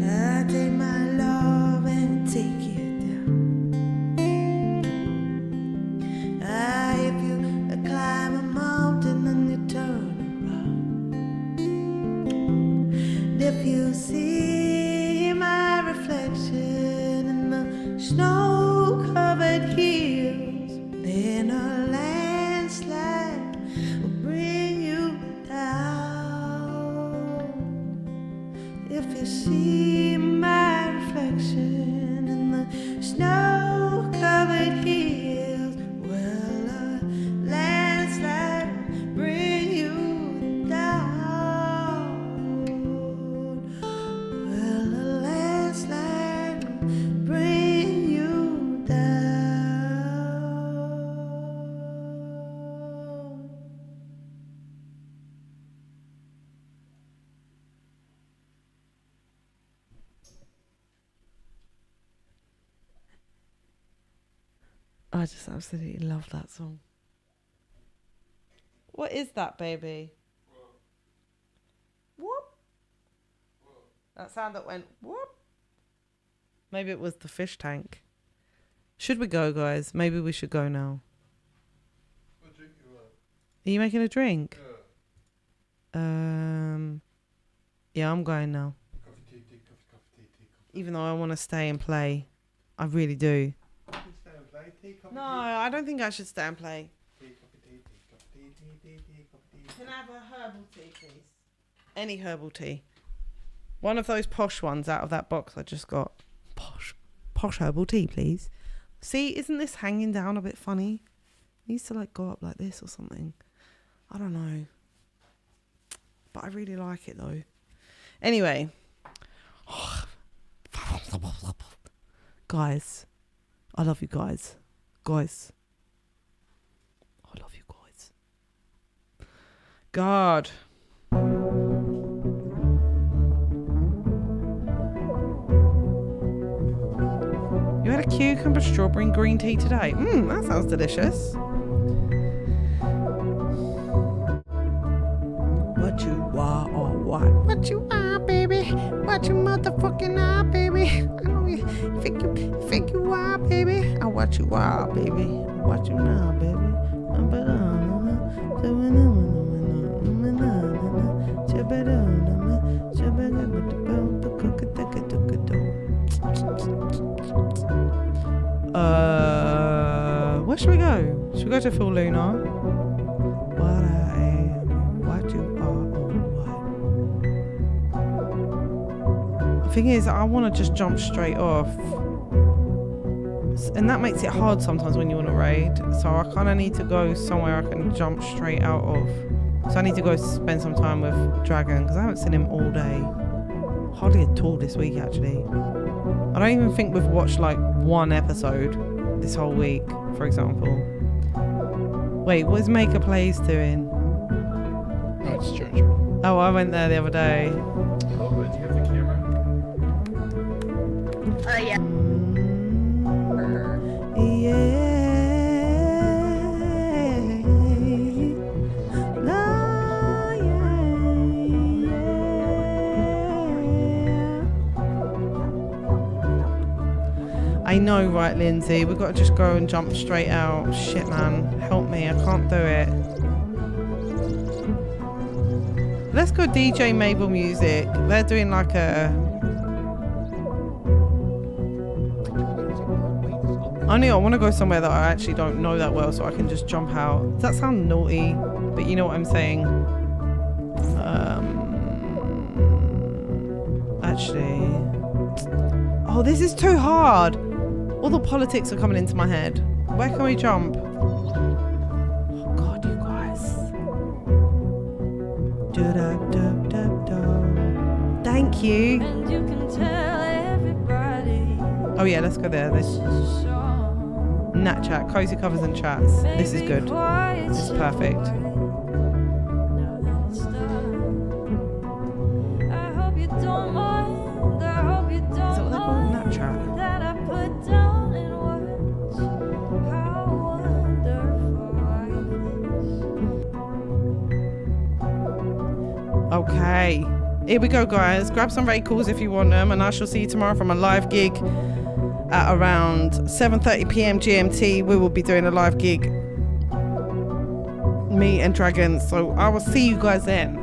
S2: I take my love and take it down. If you climb a mountain and you turn around, if you see my reflection in the snow-covered hills, then a landslide will bring you down. If you see my reflection in the snow-covered hills, well, a landslide will bring you down. Well, a landslide will bring you down. I just absolutely love that song. What is that, baby? Whoop. That sound that went whoop. Maybe it was the fish tank. Should we go, guys? Maybe we should go now.
S3: What drink you want?
S1: Are you making a drink?
S3: Yeah.
S1: Yeah, I'm going now.
S3: Coffee, tea, coffee.
S1: Even though I want to stay and play. I really do.
S3: Stay and play, tea, coffee,
S1: No, I don't think I should stay and play.
S3: tea, coffee, tea, coffee, tea, coffee, tea.
S1: Can I have a herbal tea, please? Any herbal tea. One of those posh ones out of that box I just got. Posh herbal tea, please. See, isn't this hanging down a bit funny? It needs to like go up like this or something. I don't know. But I really like it though. Anyway. Guys. I love you guys. Guys. I love you guys. God. You had a cucumber, strawberry and green tea today. That sounds delicious. What you are or what? What you are, baby? What you motherfucking are, baby? I know you think you are, baby. I what you are, baby. What you now, baby? Where should we go? Should we go to Full Lunar? What I am, what you are, or what? The thing is, I want to just jump straight off. And that makes it hard sometimes when you want to raid. So I kind of need to go somewhere I can jump straight out of. So I need to go spend some time with Dragon because I haven't seen him all day. Hardly at all this week, actually. I don't even think we've watched like one episode this whole week, for example. Wait, what is Maker Plays doing?
S3: Oh, it's church.
S1: Oh, I went there the other day.
S3: Oh, do you have the camera?
S4: Yeah.
S1: I know, right, Lindsay? We've got to just go and jump straight out. Shit, man. Help me. I can't do it. Let's go DJ Mabel Music. They're doing like a... I want to go somewhere that I actually don't know that well so I can just jump out. Does that sound naughty? But you know what I'm saying. Actually... Oh, this is too hard. All the politics are coming into my head. Where can we jump? Oh God, you guys. Thank you.
S2: And you can tell everybody.
S1: Oh yeah, let's go there. This Nat Chat, cozy covers and chats. This is good. This is perfect. Okay, here we go, guys. Grab some rate calls if you want them, and I shall see you tomorrow from a live gig at around 7:30 p.m. GMT. We will be doing a live gig, me and Dragon. So I will see you guys then.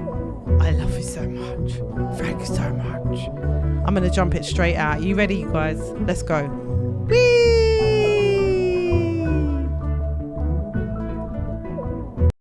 S1: I love you so much. Thank you so much. I'm gonna jump it straight out. You ready, you guys? Let's go. Whee!